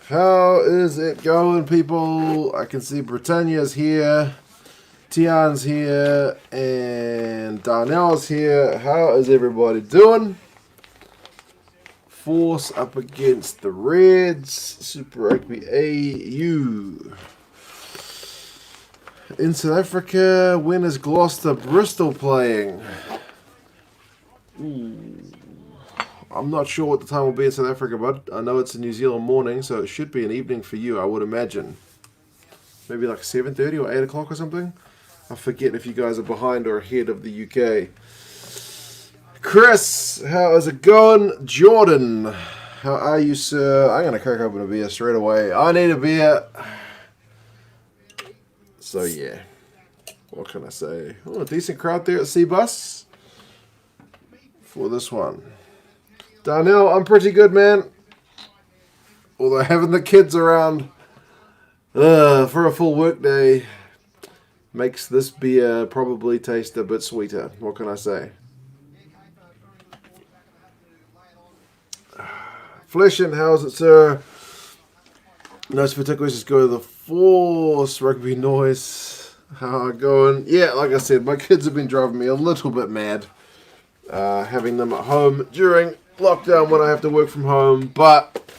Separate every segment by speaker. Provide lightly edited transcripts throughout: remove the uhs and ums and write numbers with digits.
Speaker 1: How is it going, people? I can see Britannia's here, Tian's here, and Darnell's here. How is everybody doing? Force up against the Reds. Super Rugby AU. In South Africa, when is Gloucester Bristol playing? I'm not sure what the time will be in South Africa, but I know it's a New Zealand morning, so it should be an evening for you, I would imagine. Maybe like 7:30 or 8 o'clock or something? I forget if you guys are behind or ahead of the UK. Chris, how is it going? Jordan, how are you, sir? I'm going to crack open a beer straight away. I need a beer. So, yeah. What can I say? Oh, a decent crowd there at Seabus for this one. Darnell, I'm pretty good, man. Although having the kids around for a full work day makes this beer probably taste a bit sweeter. What can I say? Fleshin, how's it, sir? Nice particulars, just go to the Force Rugby Noise. How are going? Yeah, like I said, my kids have been driving me a little bit mad. Having them at home during lockdown when I have to work from home, but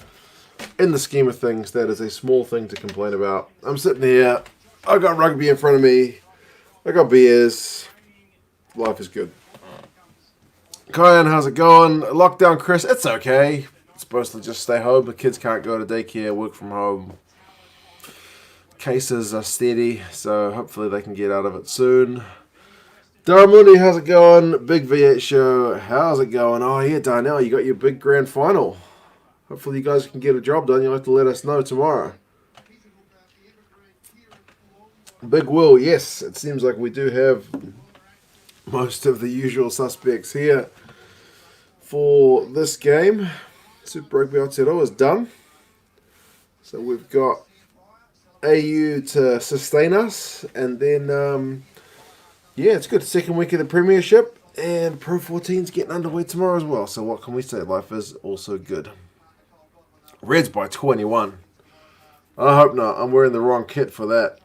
Speaker 1: in the scheme of things, that is a small thing to complain about. I'm sitting here, I got rugby in front of me, I got beers, life is good. Kyan, how's it going? Lockdown, Chris, it's okay. It's supposed to just stay home, the kids can't go to daycare, work from home. Cases are steady, so hopefully they can get out of it soon. Daramuni, how's it going? Big V8 show, how's it going? Oh yeah, Darnell, you got your big grand final. Hopefully you guys can get a job done. You'll have to let us know tomorrow. Big Will, yes, it seems like we do have most of the usual suspects here for this game. Super Rugby Australia is done. So we've got AU to sustain us, and then yeah, it's good. Second week of the Premiership, and Pro 14's getting underway tomorrow as well. So what can we say? Life is also good. Reds by 21. I hope not. I'm wearing the wrong kit for that.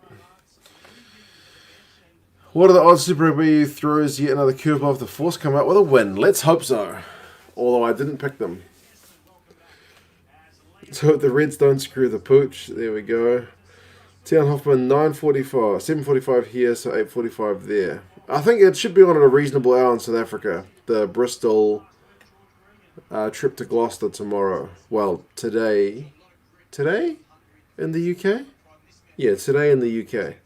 Speaker 1: What are the odds Super Rugby throws yet another curve off the Force come out with a win? Let's hope so. Although I didn't pick them. So the Reds don't screw the pooch. There we go. Tian Hoffman, 9:45, 7:45 here, so 8:45 there. I think it should be on at a reasonable hour in South Africa. The Bristol trip to Gloucester tomorrow. Well, today. Today? In the UK? Yeah, today in the UK.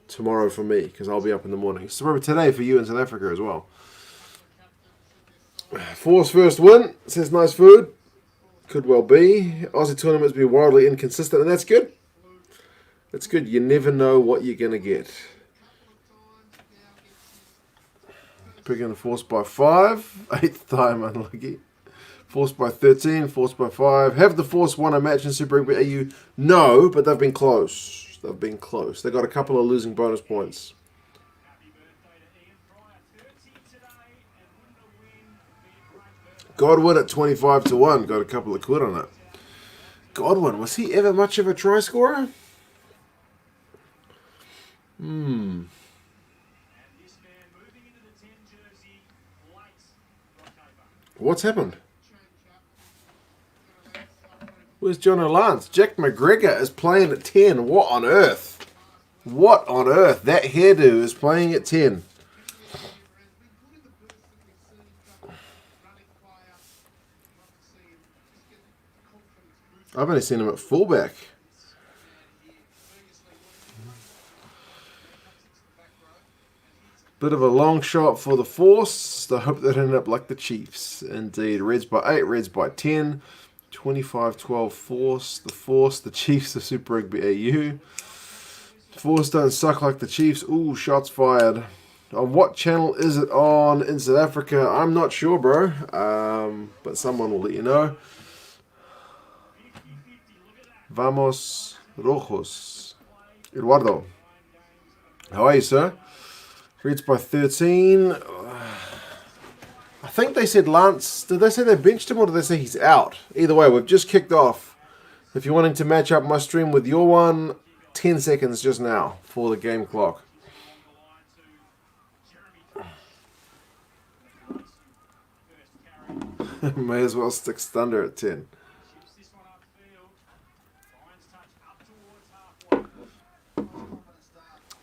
Speaker 1: Tomorrow for me, because I'll be up in the morning. So probably today for you in South Africa as well. Force first win. Says nice food. Could well be. Aussie tournaments be wildly inconsistent, and that's good. That's good. You never know what you're going to get. Picking the Force by 5. 8th time unlucky. Force by 13. Force by 5. Have the Force won a match in Super Rugby AU? No, but they've been close. They've been close. They got a couple of losing bonus points. Godwin at 25-1. Got a couple of quid on it. Godwin, was he ever much of a try scorer? What's happened? Where's John O'Lance? Jack McGregor is playing at 10. What on earth? What on earth? That hairdo is playing at 10. I've only seen him at fullback. Bit of a long shot for the Force. I hope that ended up like the Chiefs. Indeed. Reds by 8, Reds by 10. 25-12 Force. The Force, the Chiefs, the Super Rugby AU. Force don't suck like the Chiefs. Ooh, shots fired. On what channel is it on in South Africa? I'm not sure, bro. But someone will let you know. Vamos Rojos. Eduardo. How are you, sir? Reds by 13. I think they said Lance. Did they say they benched him or did they say he's out? Either way, we've just kicked off If you're wanting to match up my stream with your one, 10 seconds just now for the game clock. May as well stick thunder at 10.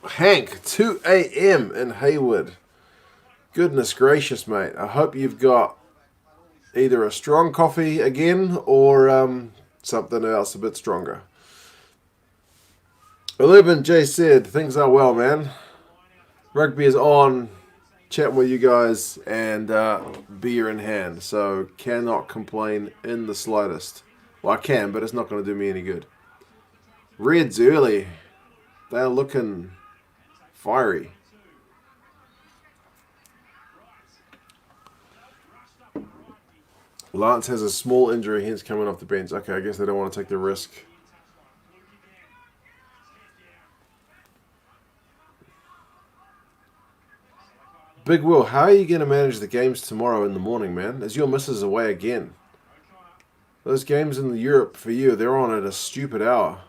Speaker 1: Hank, 2 a.m. in Hayward. Goodness gracious, mate. I hope you've got either a strong coffee again or something else a bit stronger. 11 J said, things are well, man. Rugby is on, chatting with you guys, and beer in hand. So cannot complain in the slightest. Well, I can, but it's not going to do me any good. Reds early. They're looking fiery. Lance has a small injury, hence coming off the bench. Okay, I guess they don't want to take the risk. Big Will, how are you going to manage the games tomorrow in the morning, man? Is your missus away again? Those games in Europe, for you, they're on at a stupid hour.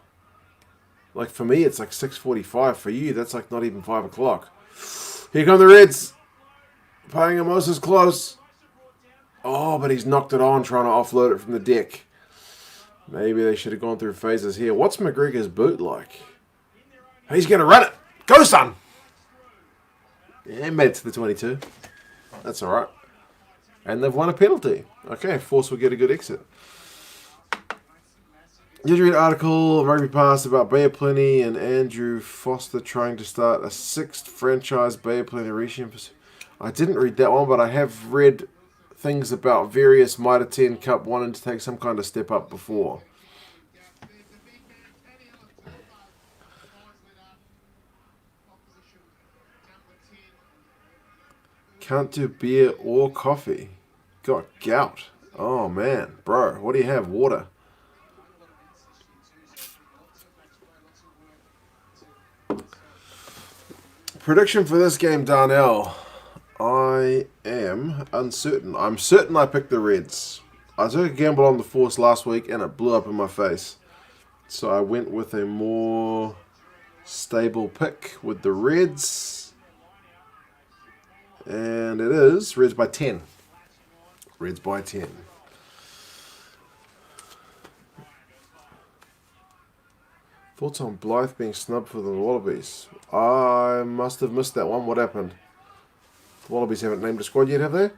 Speaker 1: Like, for me, it's like 6:45. For you, that's like not even 5 o'clock. Here come the Reds. Paying Moses close. Oh, but he's knocked it on, trying to offload it from the deck. Maybe they should have gone through phases here. What's McGregor's boot like? He's going to run it. Go, son! Yeah, he made it to the 22. That's all right. And they've won a penalty. Okay, Force will get a good exit. Did you read an article, Rugby Pass, about Bay of Plenty and Andrew Foster trying to start a 6th franchise Bay of Plenty region? I didn't read that one, but I have read things about various Mitre 10 Cup wanting to take some kind of step up before. Can't do beer or coffee. Got gout. Oh, man. Bro, what do you have? Water. Prediction for this game, Darnell. I am uncertain. I'm certain I picked the Reds. I took a gamble on the Force last week and it blew up in my face. So I went with a more stable pick with the Reds. And it is Reds by 10. Reds by 10. Thoughts on Blythe being snubbed for the Wallabies? I must have missed that one. What happened? The Wallabies haven't named a squad yet, have they?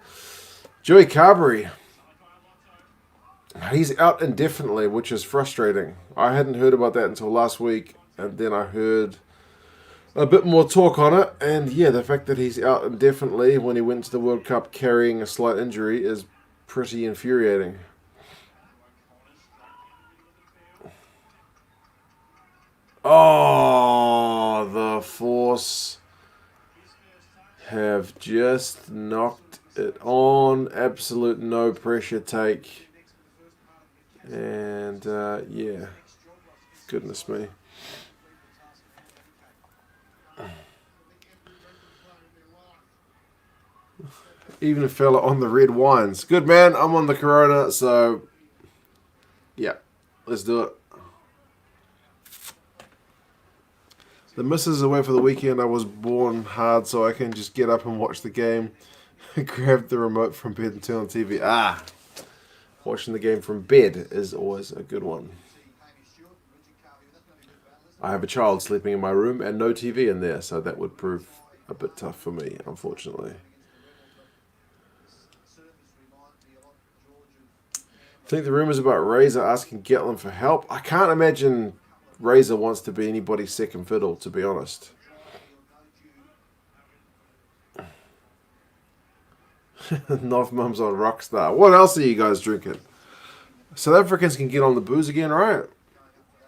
Speaker 1: Joey Carberry. He's out indefinitely, which is frustrating. I hadn't heard about that until last week, and then I heard a bit more talk on it. And yeah, the fact that he's out indefinitely when he went to the World Cup carrying a slight injury is pretty infuriating. Oh, the Force have just knocked it on. Absolute no pressure take. And yeah, goodness me. Even a fella on the red wines. Good, man. I'm on the Corona, so yeah, let's do it. The missus away for the weekend. I was born hard, so I can just get up and watch the game. Grab the remote from bed and turn on TV. Watching the game from bed is always a good one. I have a child sleeping in my room and no TV in there, so that would prove a bit tough for me, unfortunately. I think the rumours about Razor asking Gatland for help. I can't imagine Razor wants to be anybody's second fiddle, to be honest. Knife Mum's on Rockstar. What else are you guys drinking? South Africans can get on the booze again, right?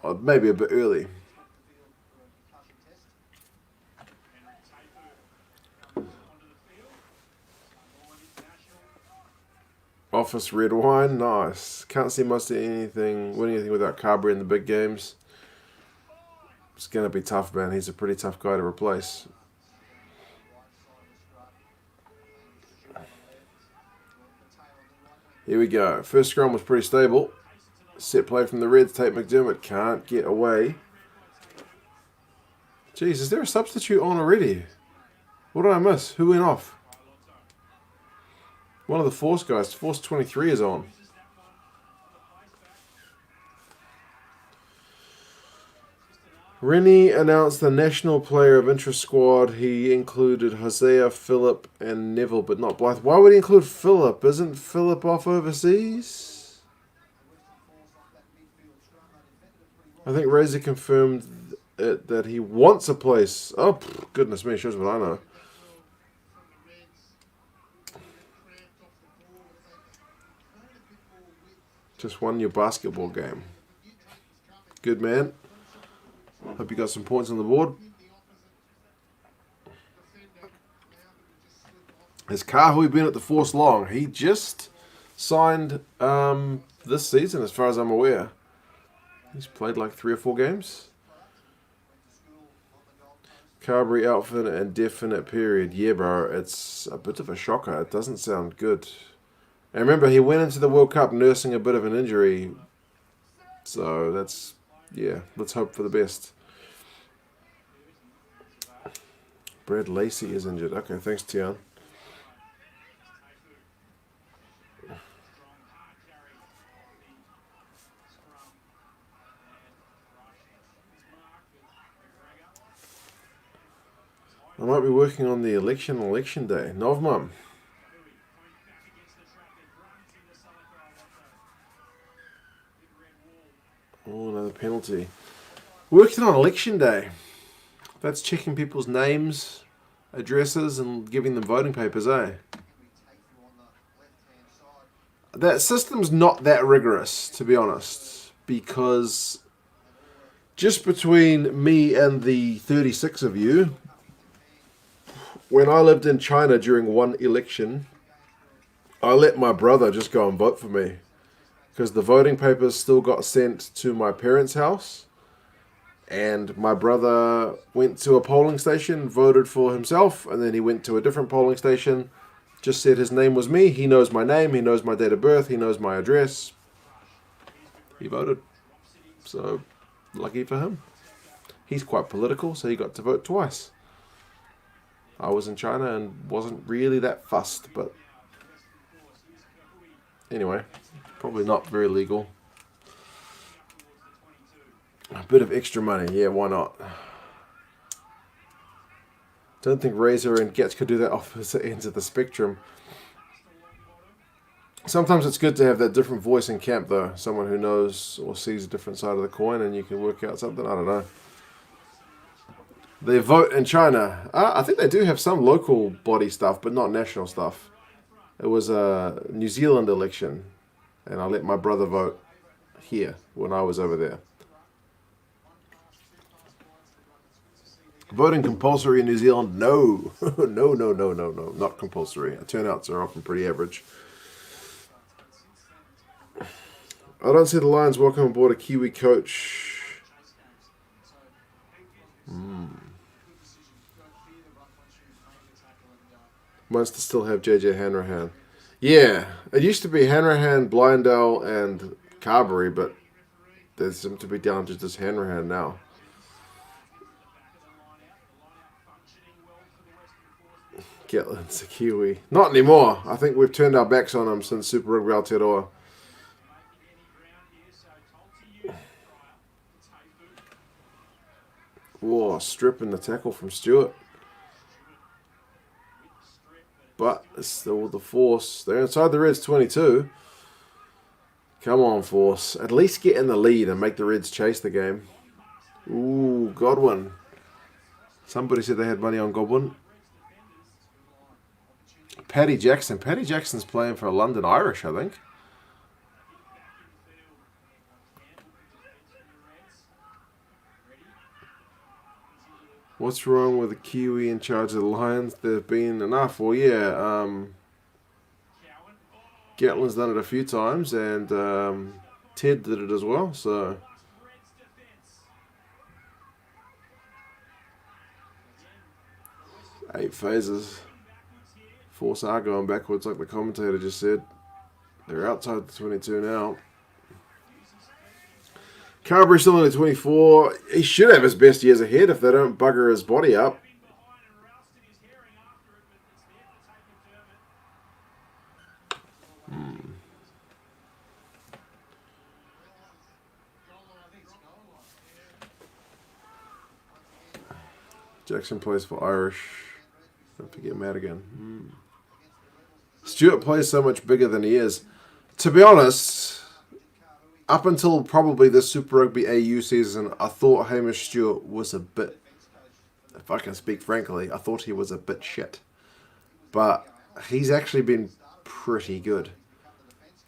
Speaker 1: Or maybe a bit early. Office red wine, nice. Can't see much of anything, win anything without Carberry in the big games. It's going to be tough, man. He's a pretty tough guy to replace. Here we go. First scrum was pretty stable. Set play from the Reds. Tate McDermott can't get away. Jeez, is there a substitute on already? What did I miss? Who went off? One of the Force guys. Force 23 is on. Rennie announced the National Player of Interest squad. He included Hosea, Phillip, and Neville, but not Blythe. Why would he include Phillip? Isn't Phillip off overseas? I think Razor confirmed that he wants a place. Oh, goodness me, shows what I know. Just won your basketball game. Good, man. Hope you got some points on the board. Has Kahui been at the Force long? He just signed this season, as far as I'm aware. He's played like 3 or 4 games. Carberry outfit and definite period. Yeah, bro, it's a bit of a shocker. It doesn't sound good. And remember, he went into the World Cup nursing a bit of an injury. So that's, yeah, let's hope for the best. Brad Lacey is injured. Okay, thanks, Tian. I might be working on the election day. Novmum. Oh, another penalty. Working on election day. That's checking people's names, addresses, and giving them voting papers, eh? That system's not that rigorous, to be honest, because just between me and the 36 of you, when I lived in China during one election, I let my brother just go and vote for me because the voting papers still got sent to my parents' house, and my brother went to a polling station, voted for himself, and then he went to a different polling station, just said his name was me. He knows my name, he knows my date of birth, he knows my address. He voted. So, lucky for him. He's quite political, so he got to vote twice. I was in China and wasn't really that fussed, but anyway, probably not very legal. A bit of extra money, yeah, why not? Don't think Razor and Getz could do that opposite ends of the spectrum. Sometimes it's good to have that different voice in camp, though. Someone who knows or sees a different side of the coin, and you can work out something. I don't know. They vote in China. I think they do have some local body stuff, but not national stuff. It was a New Zealand election, and I let my brother vote here when I was over there. Voting compulsory in New Zealand? No. No, not compulsory. Turnouts are often pretty average. I don't see the Lions welcome aboard a Kiwi coach. Munster still have JJ Hanrahan. Yeah, it used to be Hanrahan, Blindell, and Carberry, but they seem to be down to just Hanrahan now. Gatland's a Kiwi. Not anymore. I think we've turned our backs on him since Super Rugby Aotearoa. Whoa, stripping the tackle from Stewart. But it's still the Force. They're inside the Reds 22. Come on, Force. At least get in the lead and make the Reds chase the game. Ooh, Godwin. Somebody said they had money on Godwin. Paddy Jackson. Paddy Jackson's playing for London Irish, I think. What's wrong with the Kiwi in charge of the Lions? There've been enough. Well, yeah, Gatland's done it a few times, and Ted did it as well, so... Eight phases. Force are going backwards, like the commentator just said. They're outside the 22 now. Carberry's still only 24. He should have his best years ahead if they don't bugger his body up. Jackson plays for Irish. Don't forget Madigan. Stewart plays so much bigger than he is. To be honest, up until probably the Super Rugby AU season, I thought Hamish Stewart was a bit, if I can speak frankly, I thought he was a bit shit. But he's actually been pretty good.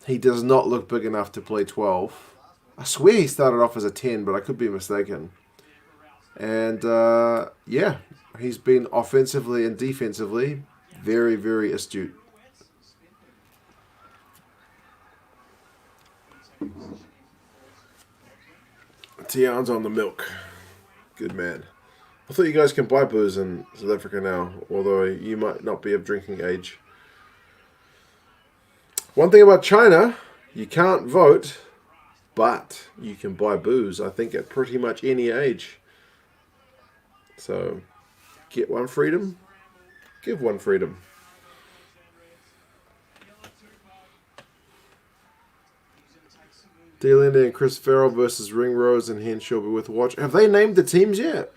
Speaker 1: He does not look big enough to play 12. I swear he started off as a 10, but I could be mistaken. And, yeah, he's been offensively and defensively very, very astute. Tian's on the milk. Good man. I thought you guys can buy booze in South Africa now, although you might not be of drinking age. One thing about China, you can't vote, but you can buy booze, I think, at pretty much any age. So, get one freedom, give one freedom. Dealinda and Chris Farrell versus Ringrose and Henshaw with watch. Have they named the teams yet?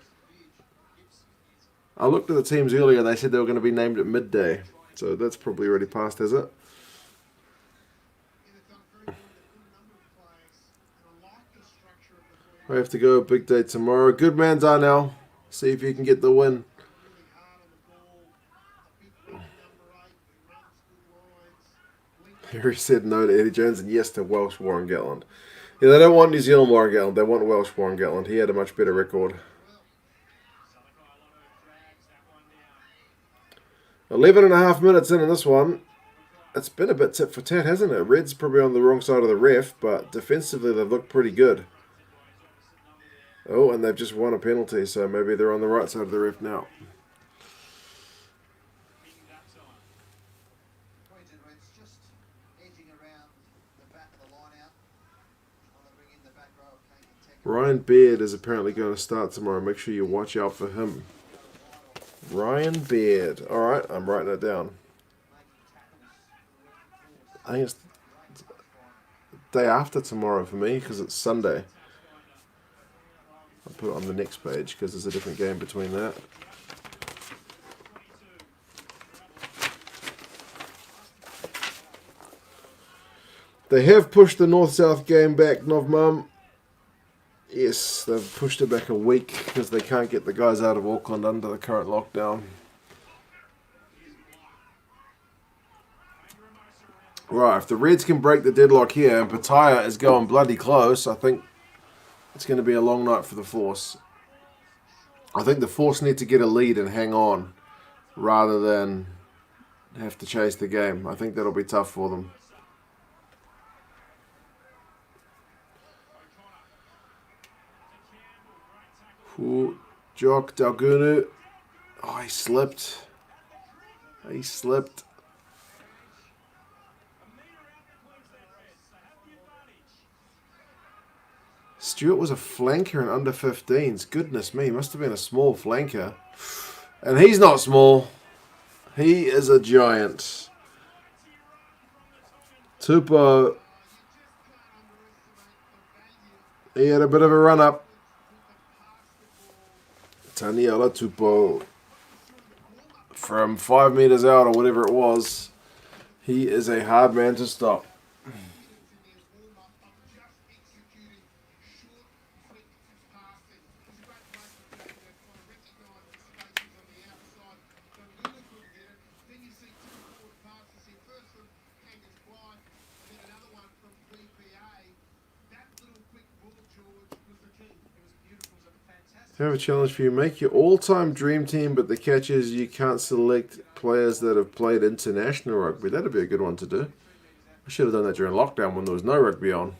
Speaker 1: I looked at the teams earlier and they said they were going to be named at midday. So that's probably already passed, is it? I have to go. Big day tomorrow. Good man, Darnell. See if you can get the win. Harry said no to Eddie Jones and yes to Welsh Warren Gatland. Yeah, they don't want New Zealand Warren Gatland. They want Welsh Warren Gatland. He had a much better record. 11.5 minutes in this one. It's been a bit tit for tat, hasn't it? Red's probably on the wrong side of the ref, but defensively they've looked pretty good. Oh, and they've just won a penalty, so maybe they're on the right side of the ref now. Ryan Baird is apparently going to start tomorrow. Make sure you watch out for him. Ryan Baird. Alright, I'm writing it down. I think it's the day after tomorrow for me because it's Sunday. I'll put it on the next page because there's a different game between that. They have pushed the North-South game back, Novmum. Yes, they've pushed it back a week because they can't get the guys out of Auckland under the current lockdown. Right, if the Reds can break the deadlock here and Pattaya is going bloody close, I think it's going to be a long night for the Force. I think the Force need to get a lead and hang on rather than have to chase the game. I think that'll be tough for them. Ooh, Jock Dalgunu. Oh, he slipped. He slipped. Stewart was a flanker in under 15s. Goodness me, must have been a small flanker. And he's not small. He is a giant. Tupou. He had a bit of a run up. Taniela Tupou. From 5 meters out or whatever it was. He is a hard man to stop. I have a challenge for you. Make your all-time dream team, but the catch is you can't select players that have played international rugby. That'd be a good one to do. I should have done that during lockdown when there was no rugby on.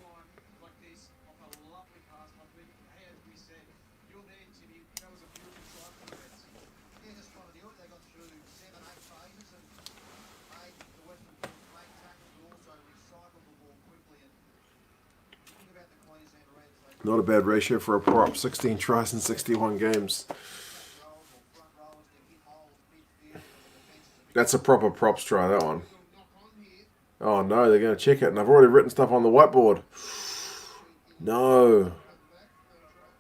Speaker 1: Not a bad ratio for a prop. 16 tries in 61 games. That's a proper props try, that one. Oh no, they're going to check it. And I've already written stuff on the whiteboard. No.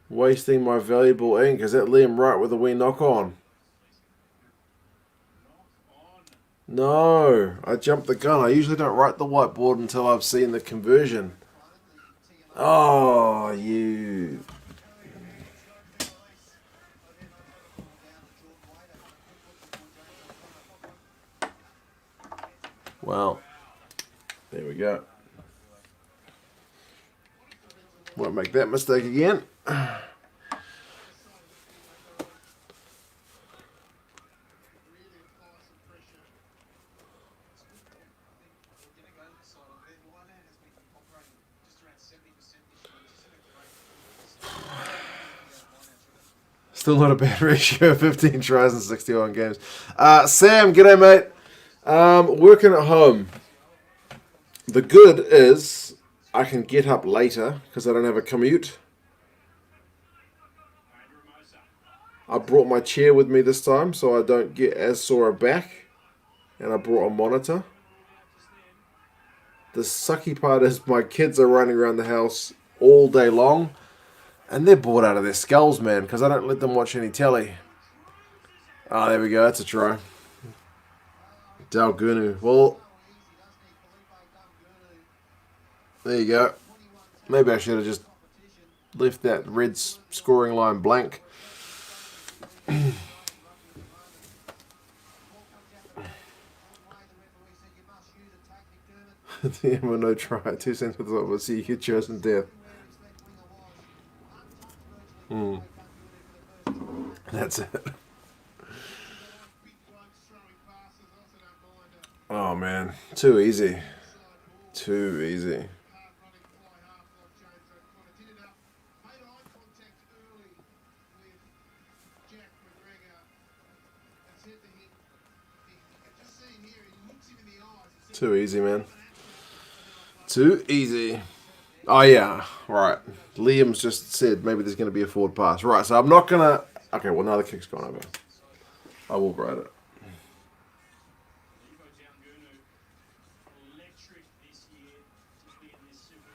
Speaker 1: Wasting my valuable ink. Is that Liam Wright with a wee knock on? No. I jumped the gun. I usually don't write the whiteboard until I've seen the conversion. Oh, you... Well, there we go. Won't make that mistake again. Still not a bad ratio. 15 tries in 61 games. Sam, g'day, mate. Working at home. The good is I can get up later because I don't have a commute. I brought my chair with me this time so I don't get as sore a back. And I brought a monitor. The sucky part is my kids are running around the house all day long. And they're bored out of their skulls, man, because I don't let them watch any telly. Oh, there we go. That's a try. Dalgunu. Well, there you go. Maybe I should have just left that red scoring line blank. No try. 2 cents with the top. See, you get chosen death. That's it. Oh man, too easy. Too easy. Too easy, man. Too easy. Oh yeah, right. Liam's just said maybe there's going to be a forward pass. Right, so I'm not going to... Okay, well now the kick's gone over. I will write it.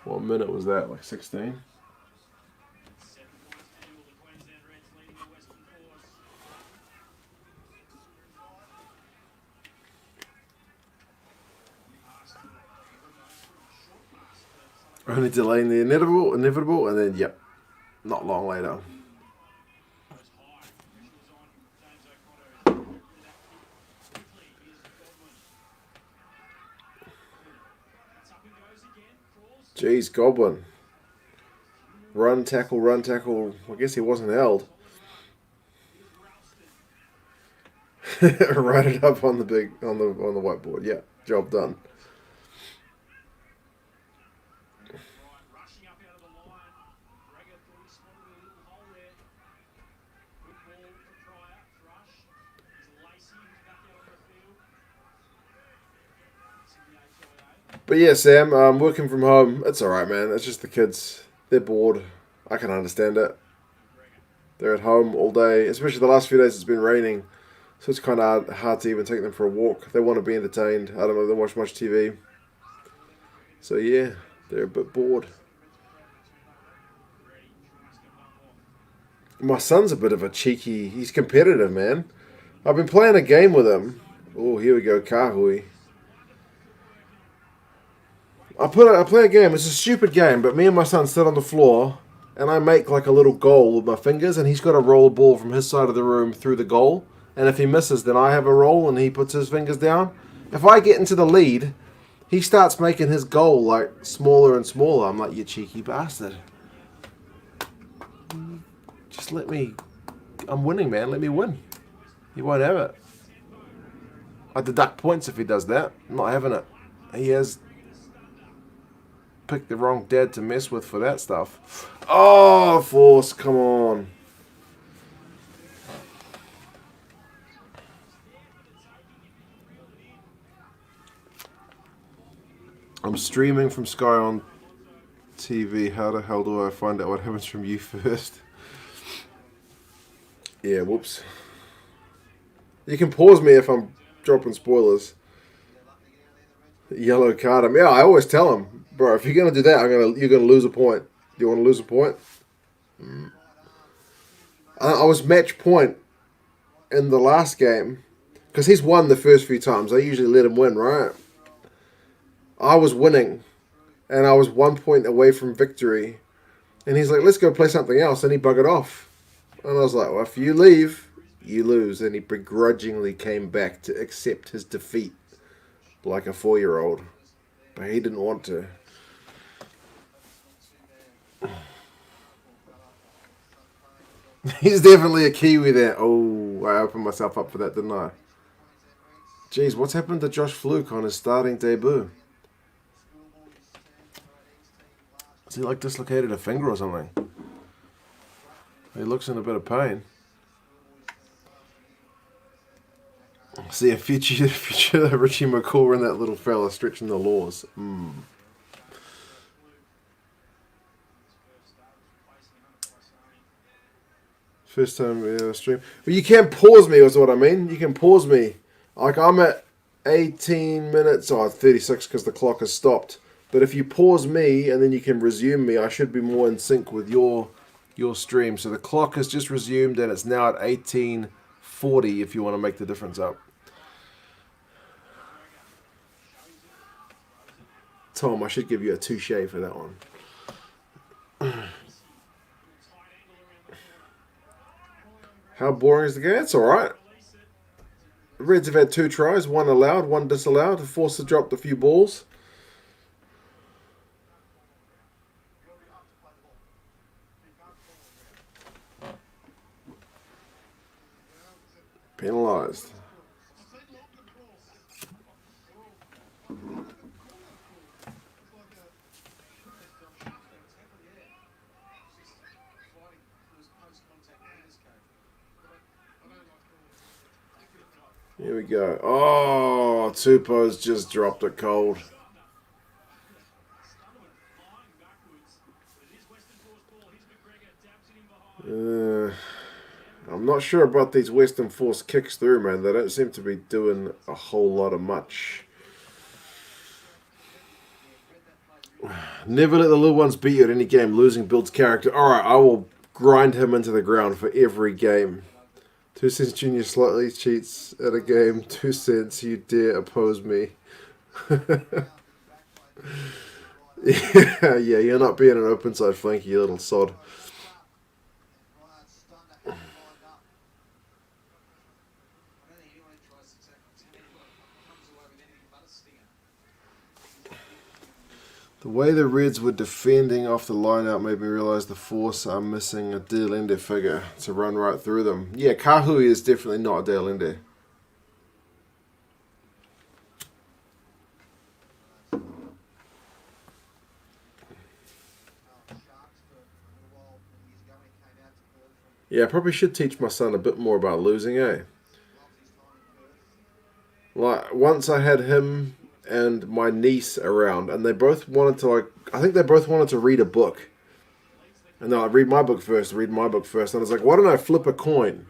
Speaker 1: What minute was that? Like 16? Only delaying the inevitable, and then, yep, not long later. Jeez, Goblin. Run, tackle, run, tackle. I guess he wasn't held. Write it up on the whiteboard. Yeah, job done. But yeah, Sam, I'm working from home. It's alright, man. It's just the kids. They're bored. I can understand it. They're at home all day. Especially the last few days it's been raining. So it's kind of hard to even take them for a walk. They want to be entertained. I don't know, they watch much TV. So yeah, they're a bit bored. My son's a bit of a cheeky... He's competitive, man. I've been playing a game with him. Oh, here we go, Kahui. I play a game. It's a stupid game, but me and my son sit on the floor, and I make like a little goal with my fingers, and he's got to roll a ball from his side of the room through the goal. And if he misses, then I have a roll, and he puts his fingers down. If I get into the lead, he starts making his goal like smaller and smaller. I'm like, you cheeky bastard. Just let me... I'm winning, man. Let me win. He won't have it. I deduct points if he does that. I'm not having it. He has... picked the wrong dad to mess with for that stuff. Oh, Force, come on. I'm streaming from Sky on TV. How the hell do I find out what happens from you first? Yeah, whoops. You can pause me if I'm dropping spoilers. Yellow card him. Yeah, I always tell him, bro, if you're gonna do that, you're gonna lose a point. Do you want to lose a point? I was match point in the last game because he's won the first few times. I usually let him win, right? I was winning, and I was 1 point away from victory. And he's like, let's go play something else. And he buggered off. And I was like, well, if you leave, you lose. And he begrudgingly came back to accept his defeat like a 4-year-old. But he didn't want to. He's definitely a Kiwi there. Oh, I opened myself up for that, didn't I? Jeez, what's happened to Josh Fluke on his starting debut? Has he like dislocated a finger or something? He looks in a bit of pain. See a future Richie McCaw and that little fella stretching the laws. First time stream. But you can pause me, is what I mean. You can pause me. Like I'm at 18 minutes, 36 because the clock has stopped. But if you pause me and then you can resume me, I should be more in sync with your stream. So the clock has just resumed and it's now at 18:40 if you want to make the difference up. Tom, I should give you a touche for that one. How boring is the game? It's alright. The Reds have had 2 tries, 1 allowed, 1 disallowed, forced to drop a few balls. Penalised. Here we go. Oh, Tupo's just dropped it cold. I'm not sure about these Western Force kicks through, man. They don't seem to be doing a whole lot of much. Never let the little ones beat you at any game. Losing builds character. Alright, I will grind him into the ground for every game. 2 cents Junior slightly cheats at a game. 2 cents, you dare oppose me. Yeah, you're not being an open side flanky, you little sod. The way the Reds were defending off the line-out made me realise the Force are missing a De Allende figure to run right through them. Yeah, Kahui is definitely not a De Allende. Yeah, I probably should teach my son a bit more about losing, eh? Like, once I had him and my niece around, and they both wanted to, I think they both wanted to read a book. And they're like, read my book first. And I was like, why don't I flip a coin?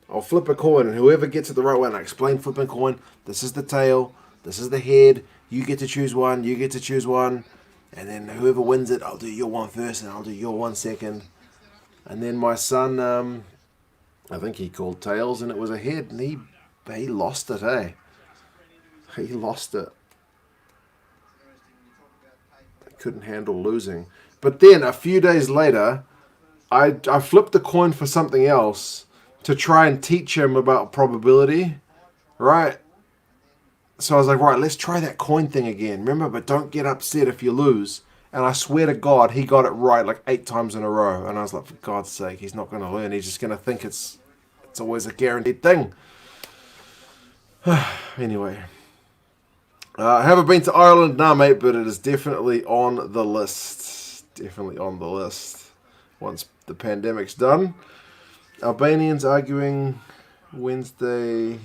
Speaker 1: I'll flip a coin, and whoever gets it the right way, and I explain flipping a coin, this is the tail, this is the head, you get to choose one, and then whoever wins it, I'll do your one first, and I'll do your one second. And then my son, I think he called tails, and it was a head, and he lost it, eh? He lost it. He couldn't handle losing. But then, a few days later, I flipped the coin for something else to try and teach him about probability, right? So I was like, right, let's try that coin thing again. Remember, but don't get upset if you lose. And I swear to God, he got it right like 8 times in a row. And I was like, for God's sake, he's not going to learn. He's just going to think it's always a guaranteed thing. Anyway. Haven't been to Ireland? Nah, mate, but it is definitely on the list. Definitely on the list. Once the pandemic's done. Albanians arguing Wednesday,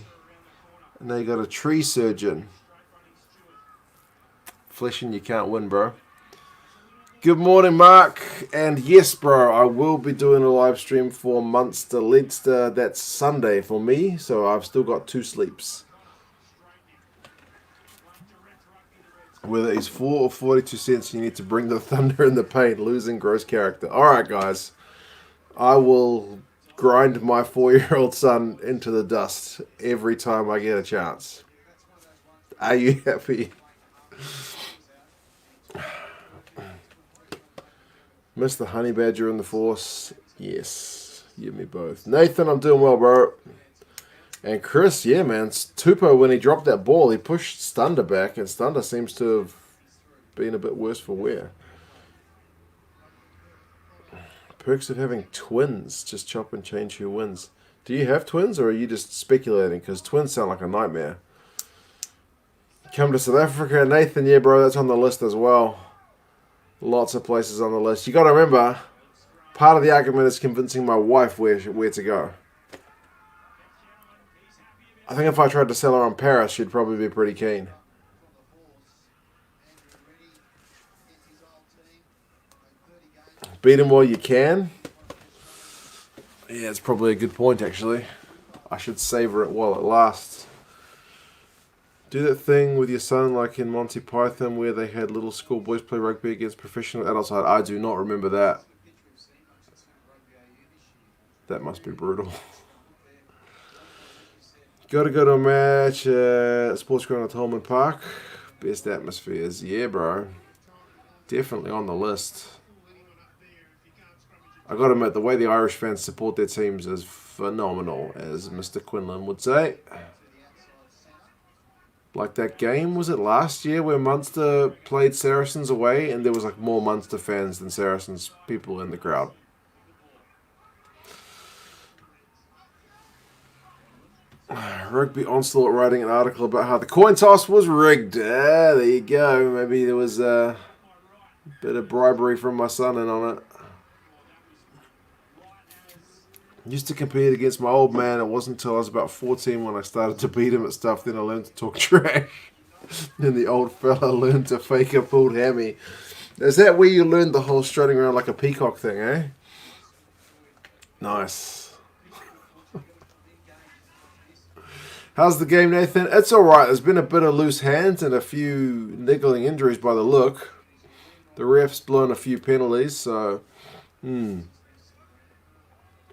Speaker 1: and they got a tree surgeon. Fleshing, you can't win, bro. Good morning, Mark. And yes, bro, I will be doing a live stream for Munster Leinster. That's Sunday for me, so I've still got 2 sleeps. Whether it's 4 or 42 cents, you need to bring the thunder and the pain. Losing gross character. All right, guys. I will grind my 4-year-old son into the dust every time I get a chance. Are you happy? Miss the honey badger in the force. Yes, you and me both. Nathan, I'm doing well, bro. And Chris, yeah, man. Tupou, when he dropped that ball, he pushed Stunder back, and Stunder seems to have been a bit worse for wear. Perks of having twins. Just chop and change who wins. Do you have twins, or are you just speculating? Because twins sound like a nightmare. Come to South Africa. Nathan, yeah, bro, that's on the list as well. Lots of places on the list. You got to remember, part of the argument is convincing my wife where to go. I think if I tried to sell her on Paris, she'd probably be pretty keen. Beat him while you can. Yeah, it's probably a good point, actually. I should savor it while it lasts. Do that thing with your son like in Monty Python where they had little schoolboys play rugby against professional adults. I do not remember that. That must be brutal. Got to go to a match at Sports Ground at Holman Park. Best atmospheres. Yeah, bro. Definitely on the list. I got to admit, the way the Irish fans support their teams is phenomenal, as Mr. Quinlan would say. Like that game, was it last year where Munster played Saracens away and there was like more Munster fans than Saracens people in the crowd? Rugby Onslaught writing an article about how the coin toss was rigged. There you go. Maybe there was a bit of bribery from my son in on it. Used to compete against my old man. It wasn't until I was about 14 when I started to beat him at stuff. Then I learned to talk trash. Then the old fella learned to fake a pulled hammy. Is that where you learned the whole strutting around like a peacock thing, eh? Nice. How's the game, Nathan? It's alright. There's been a bit of loose hands and a few niggling injuries by the look. The ref's blown a few penalties, so...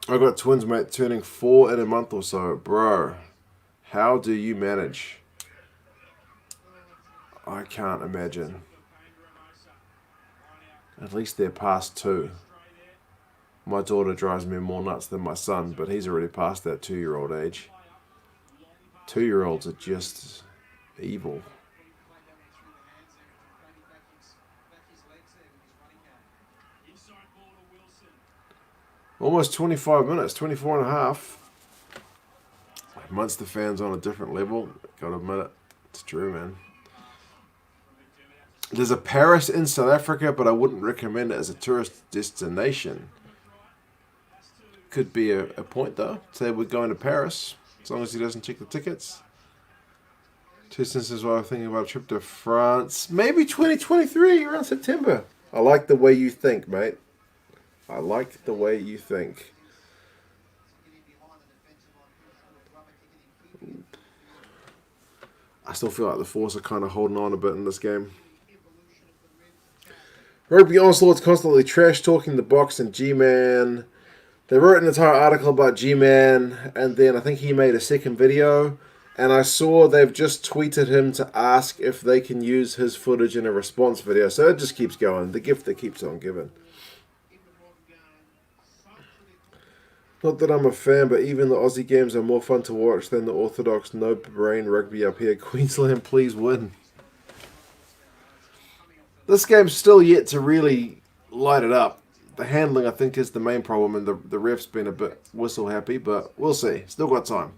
Speaker 1: I got twins, mate, turning 4 in a month or so. Bro, how do you manage? I can't imagine. At least they're past 2. My daughter drives me more nuts than my son, but he's already past that 2-year-old age. 2-year-olds are just evil. Almost 25 minutes, 24 and a half. Munster fans on a different level. Gotta admit it. It's true, man. There's a Paris in South Africa, but I wouldn't recommend it as a tourist destination. Could be a point, though. Say we're going to Paris, as long as he doesn't check the tickets. 2 instances while I'm thinking about a trip to France. Maybe 2023, around September. I like the way you think, mate. I like the way you think. I still feel like the Force are kind of holding on a bit in this game. Rugby Onslaught's constantly trash-talking the box and G-Man. They wrote an entire article about G-Man, and then I think he made a second video. And I saw they've just tweeted him to ask if they can use his footage in a response video. So it just keeps going. The gift that keeps on giving. Not that I'm a fan, but even the Aussie games are more fun to watch than the orthodox no-brain rugby up here. Queensland, please win. This game's still yet to really light it up. The handling, I think, is the main problem, and the ref's been a bit whistle-happy, but we'll see. Still got time.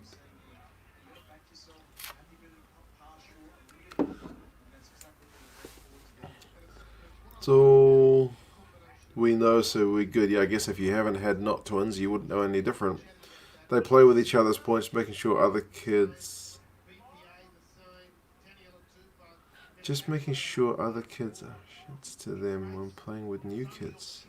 Speaker 1: So... we know, so we're good. Yeah, I guess if you haven't had not twins, you wouldn't know any different. They play with each other's points, making sure other kids... Just making sure other kids are shits to them when playing with new kids.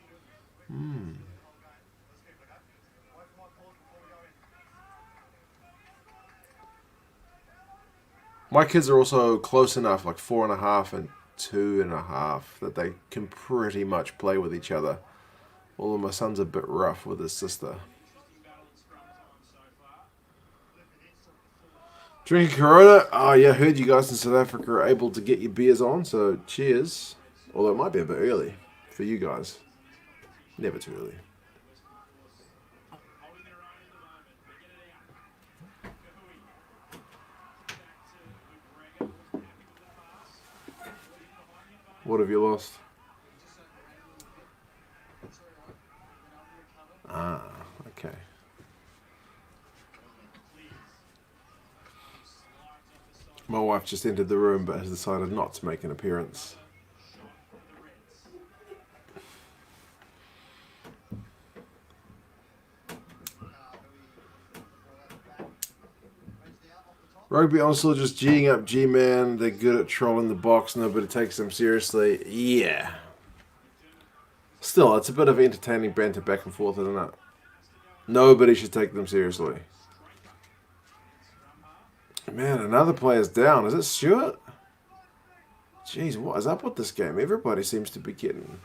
Speaker 1: My kids are also close enough, like 4.5 and 2.5, that they can pretty much play with each other. Although my son's a bit rough with his sister. Drinking Corona? Oh yeah, I heard you guys in South Africa are able to get your beers on, so cheers. Although it might be a bit early for you guys. Never too early. What have you lost? Ah, okay. My wife just entered the room but has decided not to make an appearance. Rugby Australia just G'ing up G-Man. They're good at trolling the box. Nobody takes them seriously. Yeah. Still, it's a bit of entertaining banter back and forth, isn't it? Nobody should take them seriously. Man, another player's down. Is it Stewart? Jeez, what is up with this game? Everybody seems to be getting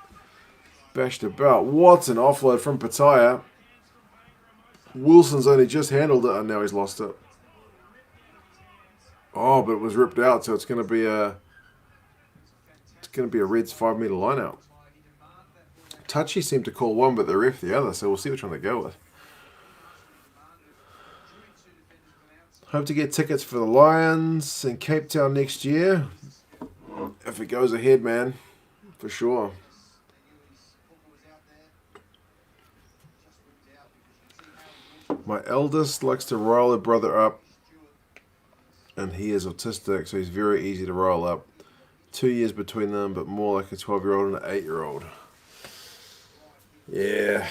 Speaker 1: bashed about. What's an offload from Pataya? Wilson's only just handled it, and now he's lost it. Oh, but it was ripped out, so it's going to be a Reds 5-meter line out. Touchy seemed to call one, but the ref the other, so we'll see which one they go with. Hope to get tickets for the Lions in Cape Town next year. If it goes ahead, man, for sure. My eldest likes to roll her brother up, and he is autistic, so he's very easy to roll up. 2 years between them, but more like a 12-year-old and an 8-year-old. Yeah.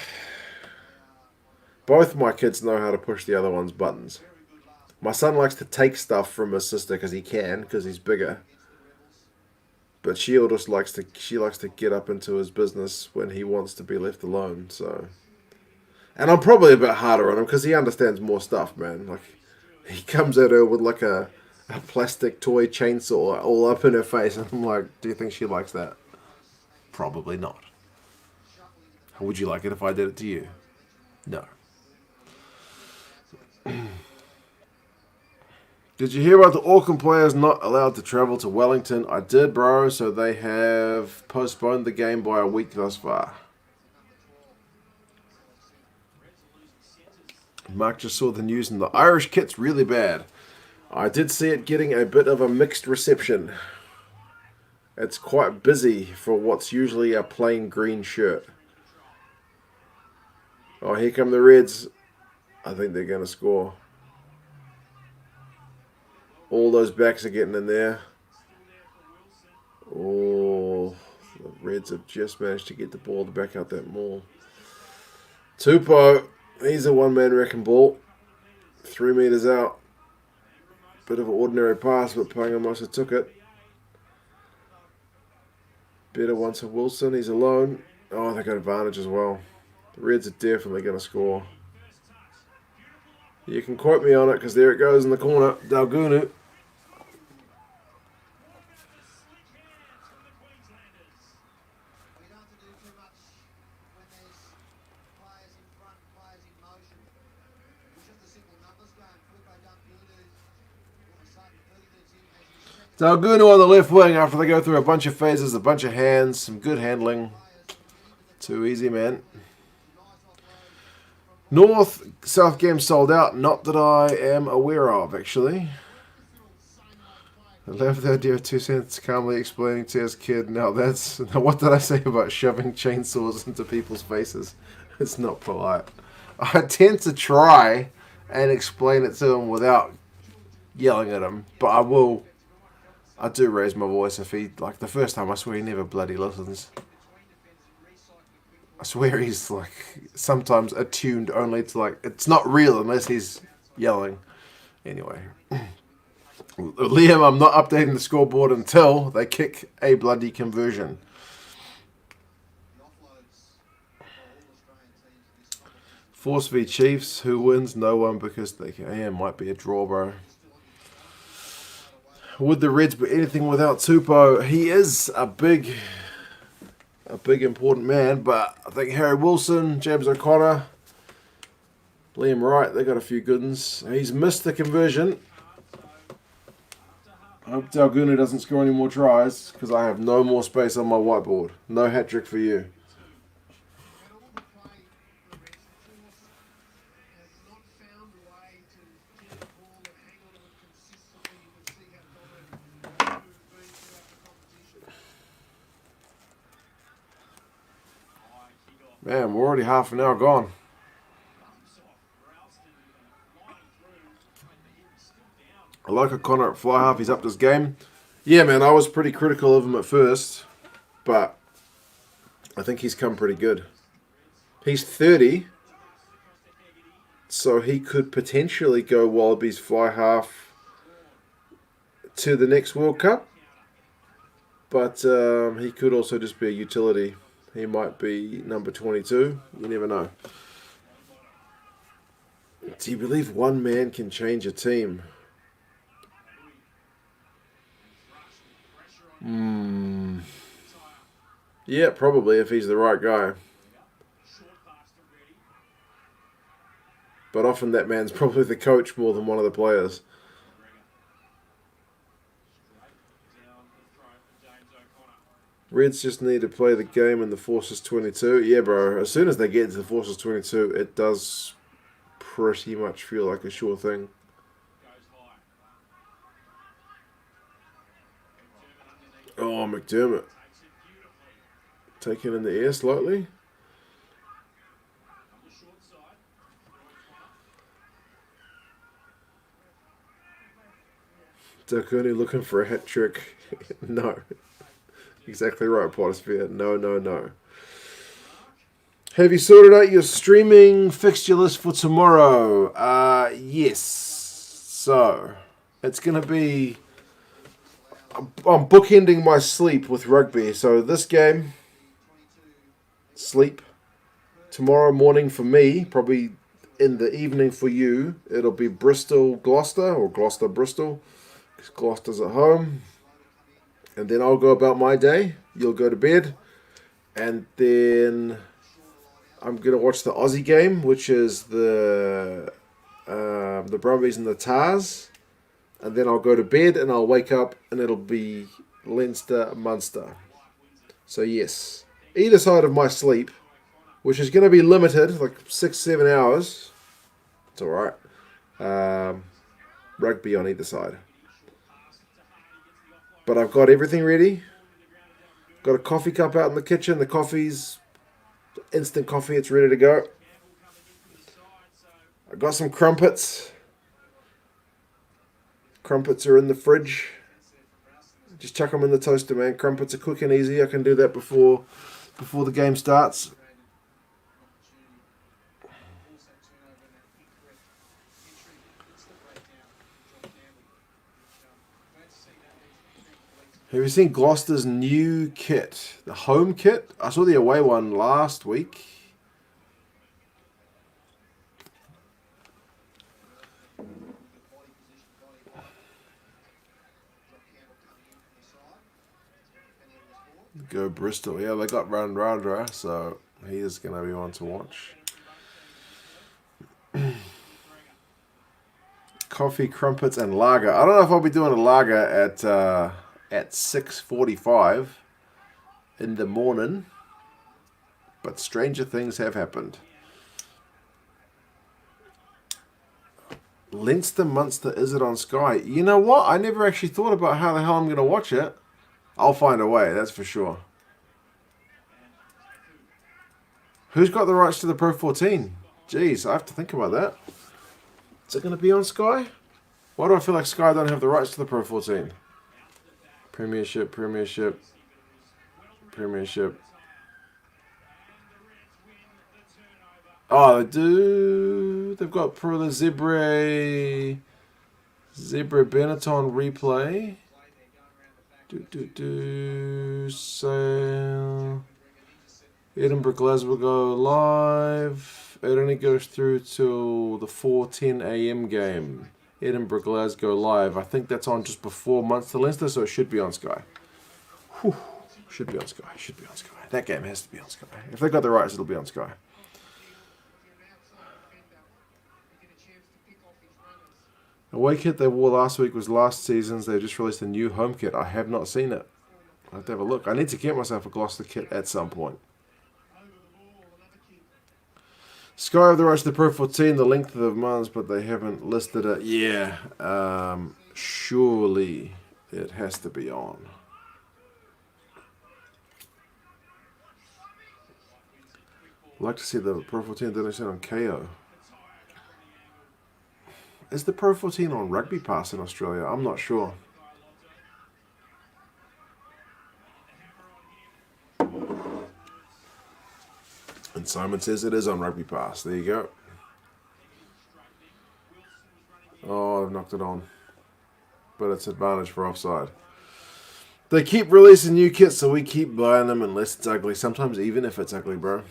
Speaker 1: Both my kids know how to push the other one's buttons. My son likes to take stuff from his sister because he can, because he's bigger. But she likes to get up into his business when he wants to be left alone. So, and I'm probably a bit harder on him because he understands more stuff, man. Like, he comes at her with like a plastic toy chainsaw all up in her face, and I'm like, do you think she likes that? Probably not. Would you like it if I did it to you? No. Did you hear about the Auckland players not allowed to travel to Wellington? I did, bro, so they have postponed the game by a week thus far. Mark just saw the news and the Irish kit's really bad. I did see it getting a bit of a mixed reception. It's quite busy for what's usually a plain green shirt. Oh, here come the Reds. I think they're going to score. All those backs are getting in there. Oh, the Reds have just managed to get the ball back out that maul. Tupou, he's a one-man wrecking ball. 3 meters out. Bit of an ordinary pass, but Pangamosa took it. Better one to Wilson, he's alone. Oh, they got advantage as well. The Reds are definitely going to score. You can quote me on it because there it goes in the corner. Dalgunu. Dalgunu on the left wing after they go through a bunch of phases, a bunch of hands, some good handling. Too easy, man. North-South game sold out. Not that I am aware of, actually. I love the idea of 2 cents calmly explaining to his kid. Now what did I say about shoving chainsaws into people's faces? It's not polite. I tend to try and explain it to him without yelling at him, but I do raise my voice if he, like the first time, I swear he never bloody listens. I swear he's like sometimes attuned only to like, it's not real unless he's yelling. Anyway. Liam, I'm not updating the scoreboard until they kick a bloody conversion. Force v Chiefs. Who wins? No one, because they can. Yeah, might be a draw, bro. Would the Reds be anything without Tupou? He is a big important man, but I think Harry Wilson, James O'Connor, Liam Wright, they got a few good ones. He's missed the conversion. I hope Dalguna doesn't score any more tries, because I have no more space on my whiteboard. No hat trick for you. Man, we're already half an hour gone. I like O'Connor at fly half. He's upped his game. Yeah, man, I was pretty critical of him at first, but I think he's come pretty good. He's 30, so he could potentially go Wallabies fly half to the next World Cup, but he could also just be a utility. He might be number 22. You never know. Do you believe one man can change a team? Yeah, probably if he's the right guy. But often that man's probably the coach more than one of the players. Reds just need to play the game in the Forces 22. Yeah, bro. As soon as they get into the Forces 22, it does pretty much feel like a sure thing. Oh, McDermott. Taken in the air slightly. Dakuni looking for a hat trick. No. Exactly right, Pottersphere. No. Have you sorted out your streaming fixture list for tomorrow? Yes. So, it's going to be... I'm bookending my sleep with rugby. So, this game, sleep. Tomorrow morning for me, probably in the evening for you, it'll be Bristol-Gloucester or Gloucester-Bristol. Because Gloucester's at home. And then I'll go about my day. You'll go to bed. And then I'm going to watch the Aussie game, which is the Brumbies and the Tars. And then I'll go to bed and I'll wake up and it'll be Leinster-Munster. So yes, either side of my sleep, which is going to be limited, like 6-7 hours. It's alright. Rugby on either side. But I've got everything ready. Got a coffee cup out in the kitchen. The coffee's instant coffee. It's ready to go. I got some crumpets. Crumpets are in the fridge. Just chuck them in the toaster, man. Crumpets are quick and easy. I can do that before the game starts. Have you seen Gloucester's new kit? The home kit? I saw the away one last week. Go Bristol. Yeah, they got Radra, so he is going to be one to watch. Coffee, crumpets, and lager. I don't know if I'll be doing a lager at 6:45 in the morning, but stranger things have happened. Leinster-Munster, is it on Sky? You know what? I never actually thought about how the hell I'm going to watch it. I'll find a way, that's for sure. Who's got the rights to the Pro 14? Jeez, I have to think about that. Is it going to be on Sky? Why do I feel like Sky don't have the rights to the Pro 14? Premiership. Oh, they do. They've got Pro the Zebra Benetton replay. So Edinburgh Glasgow go live. It only goes through till the 4:10 a.m. game. Edinburgh Glasgow live. I think that's on just before Munster Leinster, so it should be on Sky. Whew. Should be on Sky. Should be on Sky. That game has to be on Sky. If they got the rights, it'll be on Sky. The away kit they wore last week was last season's. They just released a new home kit. I have not seen it. I have to have a look. I need to get myself a Gloucester kit at some point. Sky have the rights to the Pro 14, the length of the months, but they haven't listed it. Yeah, surely it has to be on. I'd like to see the Pro 14 donation on KO. Is the Pro 14 on Rugby Pass in Australia? I'm not sure. And Simon says it is on Rugby Pass. There you go. Oh, I've knocked it on. But it's advantage for offside. They keep releasing new kits, so we keep buying them unless it's ugly. Sometimes even if it's ugly, bro.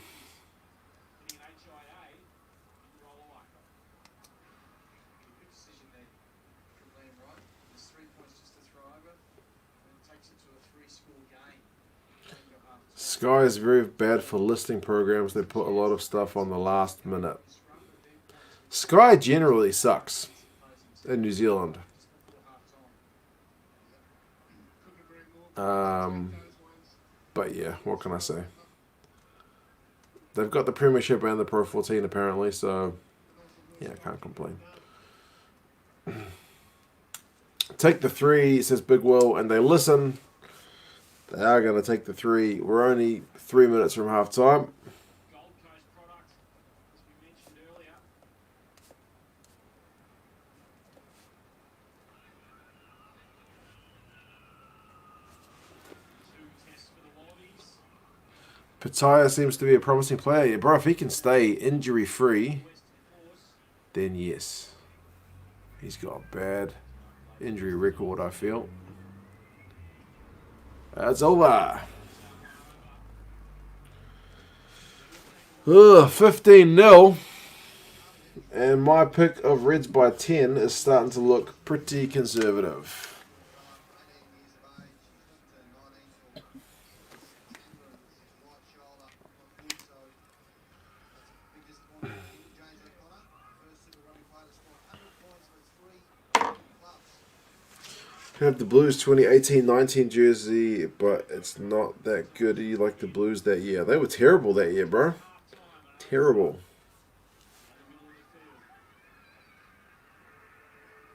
Speaker 1: Sky is very bad for listing programs. They put a lot of stuff on the last minute. Sky generally sucks in New Zealand. But yeah, what can I say? They've got the Premiership and the Pro 14 apparently, so yeah, I can't complain. Take the 3, says Big Will, and they listen. They are going to take the 3. We're only 3 minutes from half time. Pataya seems to be a promising player. Yeah, bro, if he can stay injury-free, then yes. He's got a bad injury record, I feel. That's over. 15-0. And my pick of Reds by 10 is starting to look pretty conservative. Have the Blues 2018-19 jersey, but it's not that good. You like the Blues that year? They were terrible that year, bro. Terrible.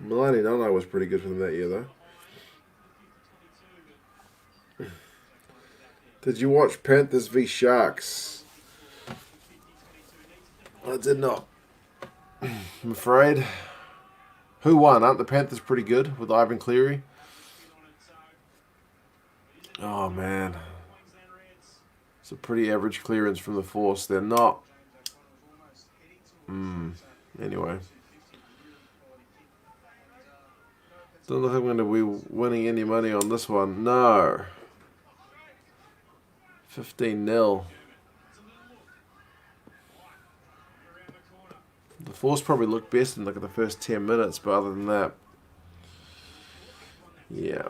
Speaker 1: Milani Nana was pretty good for them that year, though. Did you watch Panthers v Sharks? I did not. I'm afraid. Who won? Aren't the Panthers pretty good with Ivan Cleary? Oh, man. It's a pretty average clearance from the force. They're not. Anyway. Don't think I'm going to be winning any money on this one. No. 15-0. The force probably looked best in the first 10 minutes, but other than that, yeah.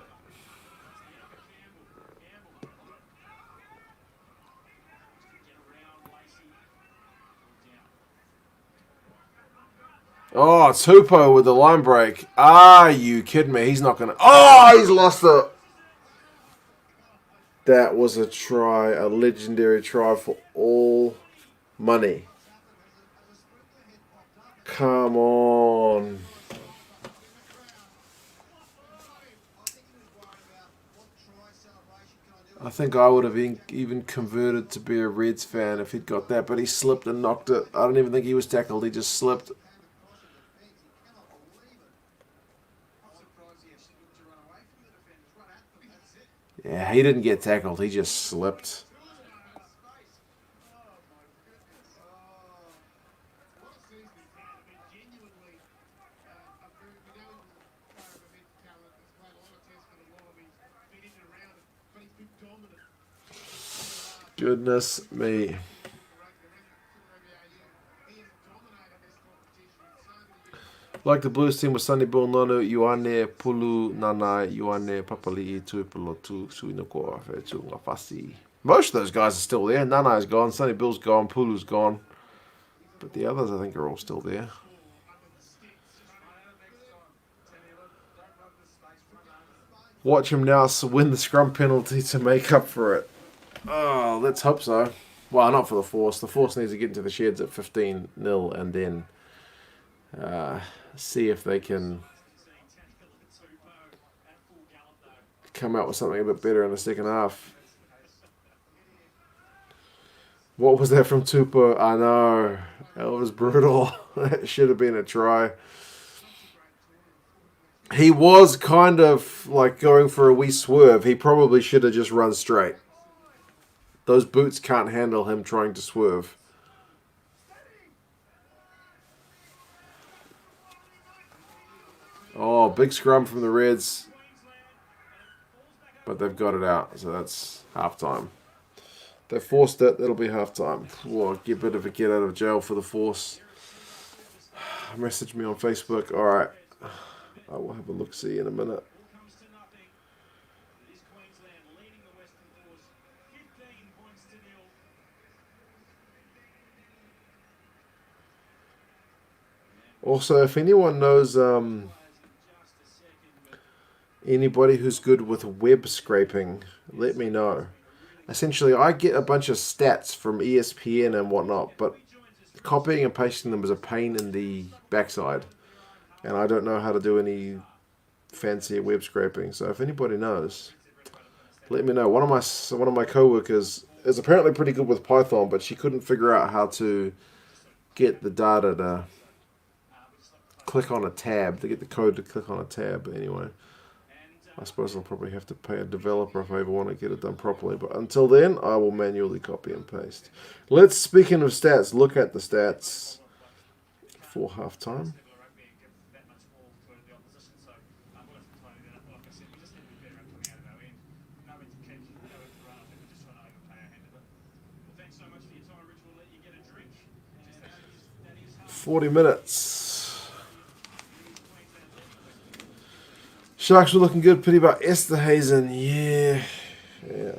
Speaker 1: Oh, it's Hupo with the line break. Are you kidding me? He's not going to... Oh, he's lost it. That was a try, a legendary try for all money. Come on. I think I would have even converted to be a Reds fan if he'd got that, but he slipped and knocked it. I don't even think he was tackled. He just slipped. Yeah, he didn't get tackled. He just slipped. Goodness me. Like the Blues team with Sonny Bill Nonu, Ioane Pulu Nanai, Ioane Papali'i Tuipolo Tu Suinoko Fetu Ngafasi. Most of those guys are still there. Nanai's gone, Sonny Bill's gone, Pulu's gone. But the others I think are all still there. Watch him now win the scrum penalty to make up for it. Oh, let's hope so. Well, not for the Force. The Force needs to get into the sheds at 15-0 and then see if they can come out with something a bit better in the second half. What was that from Tupo? I know. That was brutal. That should have been a try. He was kind of like going for a wee swerve. He probably should have just run straight. Those boots can't handle him trying to swerve. Oh, big scrum from the Reds. But they've got it out, so that's halftime. They forced it, that'll be halftime. Whoa, get a bit of a get out of jail for the Force. Message me on Facebook. Alright. I will have a look-see in a minute. Also, if anyone knows anybody who's good with web scraping, let me know. Essentially, I get a bunch of stats from ESPN and whatnot, but copying and pasting them is a pain in the backside. And I don't know how to do any fancy web scraping. So if anybody knows, let me know. One of my coworkers is apparently pretty good with Python, but she couldn't figure out how to get the data to click on a tab, to get the code to click on a tab. But anyway, I suppose I'll probably have to pay a developer if I ever want to get it done properly. But until then, I will manually copy and paste. Let's, speaking of stats, look at the stats for halftime. "40 minutes. Sharks were looking good. Pity about Esterhazen. Yeah,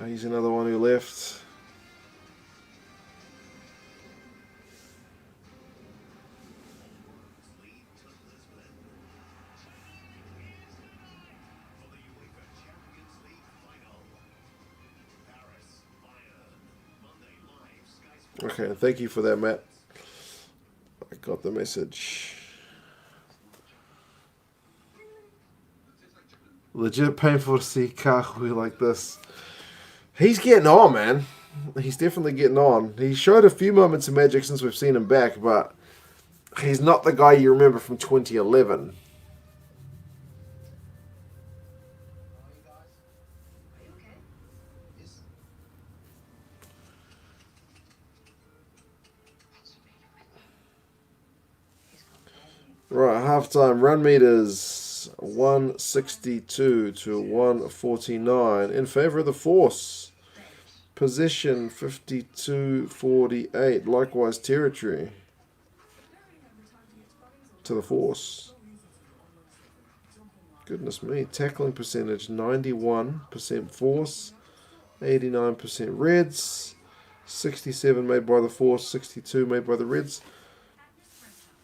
Speaker 1: he's another one who left. Okay, thank you for that, Matt. I got the message. Legit painful to see Kahui like this. He's getting on, man. He's definitely getting on. He showed a few moments of magic since we've seen him back, but he's not the guy you remember from 2011. Right, halftime run meters 162 to 149 in favor of the Force. Possession 52-48. Likewise territory to the Force. Goodness me. Tackling percentage 91% Force, 89% Reds, 67 made by the Force, 62 made by the Reds.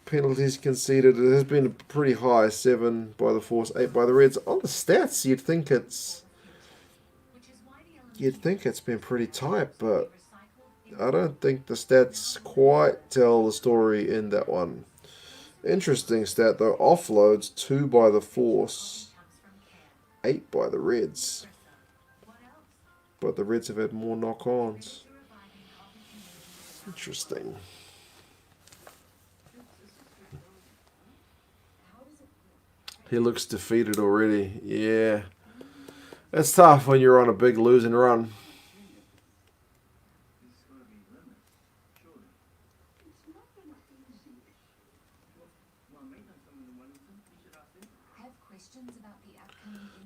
Speaker 1: Penalties conceded, it has been pretty high, 7 by the Force, 8 by the Reds. On the stats, you'd think it's been pretty tight, but I don't think the stats quite tell the story in that one. Interesting stat though, offloads 2 by the Force, 8 by the Reds. But the Reds have had more knock-ons. Interesting. He looks defeated already. Yeah. It's tough when you're on a big losing run.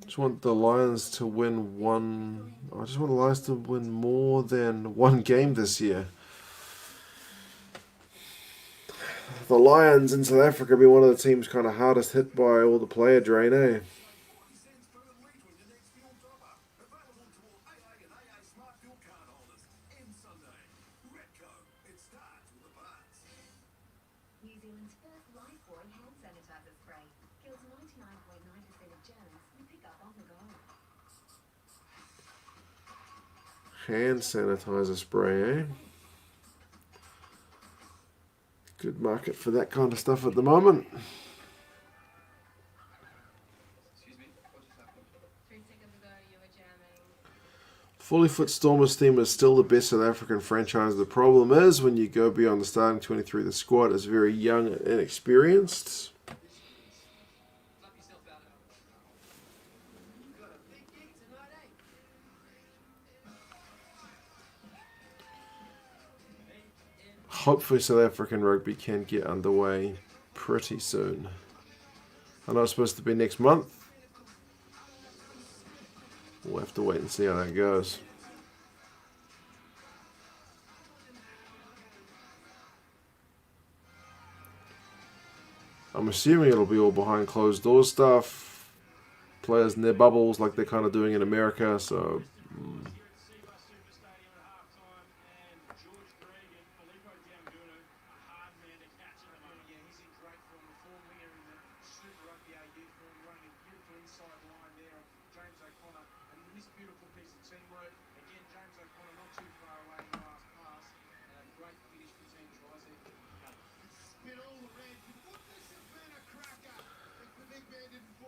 Speaker 1: Just want the Lions to win one. I just want the Lions to win more than one game this year. The Lions in South Africa have been one of the teams kind of hardest hit by all the player drain, eh? Hand sanitizer spray, eh? Good market for that kind of stuff at the moment. Fully Foot Stormers team is still the best South African franchise. The problem is when you go beyond the starting 23, the squad is very young and inexperienced. Hopefully South African rugby can get underway pretty soon. I know it's supposed to be next month. We'll have to wait and see how that goes. I'm assuming it'll be all behind closed doors stuff. Players in their bubbles like they're kind of doing in America, so...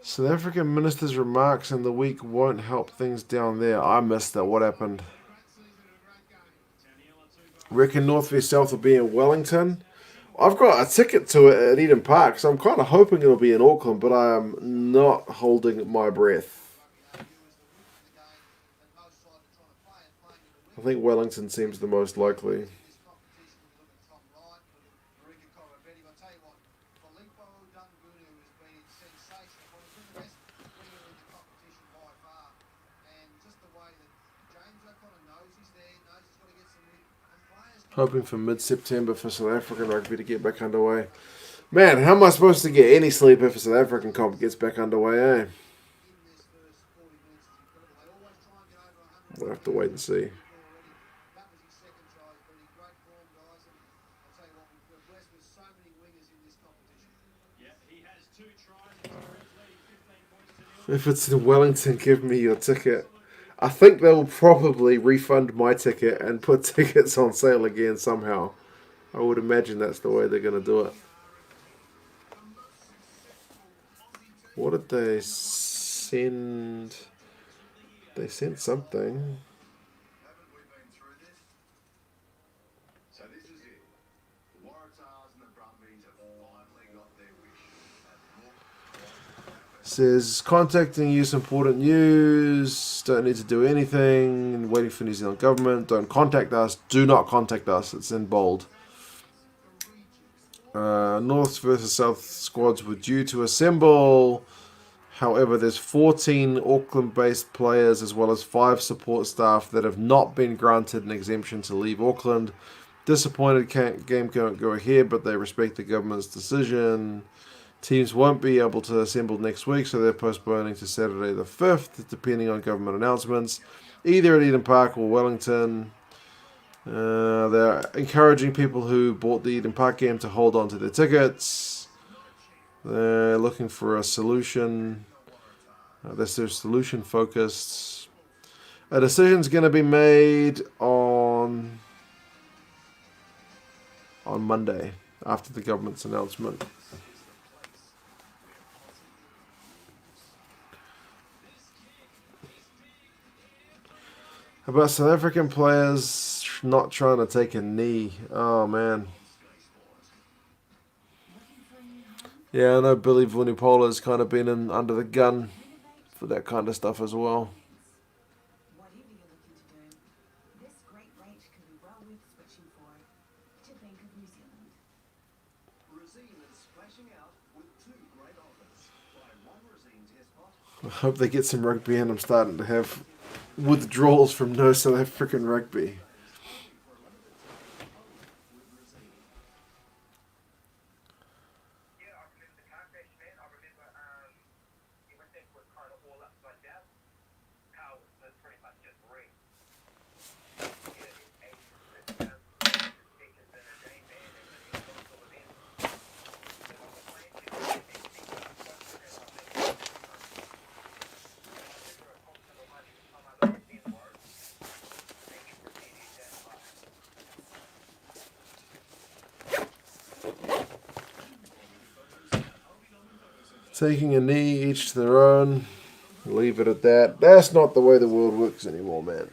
Speaker 1: South African minister's remarks in the week won't help things down there. I missed that. What happened? Reckon North v South will be in Wellington. I've got a ticket to it at Eden Park, so I'm kind of hoping it'll be in Auckland, but I am not holding my breath. I think Wellington seems the most likely. Hoping for mid-September for South African rugby to get back underway. Man, how am I supposed to get any sleep if a South African comp gets back underway, eh? We'll have to wait and see. If it's in Wellington, give me your ticket. I think they'll probably refund my ticket and put tickets on sale again somehow. I would imagine that's the way they're going to do it. What did they send? They sent something. Says, contacting you is important news. Don't need to do anything. Waiting for New Zealand government. Don't contact us. Do not contact us. It's in bold. North versus South squads were due to assemble. However, there's 14 Auckland-based players as well as 5 support staff that have not been granted an exemption to leave Auckland. Disappointed game can't go ahead, but they respect the government's decision. Teams won't be able to assemble next week, so they're postponing to Saturday the 5th, depending on government announcements, either at Eden Park or Wellington. They're encouraging people who bought the Eden Park game to hold on to their tickets. They're looking for a solution. They're solution focused. A decision's going to be made on Monday after the government's announcement. About South African players not trying to take a knee. Oh, man. Yeah, I know Billy Vunipola's kind of been under the gun for that kind of stuff as well. I hope they get some rugby in. I'm starting to have withdrawals from no South African rugby. Taking a knee, each to their own. Leave it at that. That's not the way the world works anymore, man.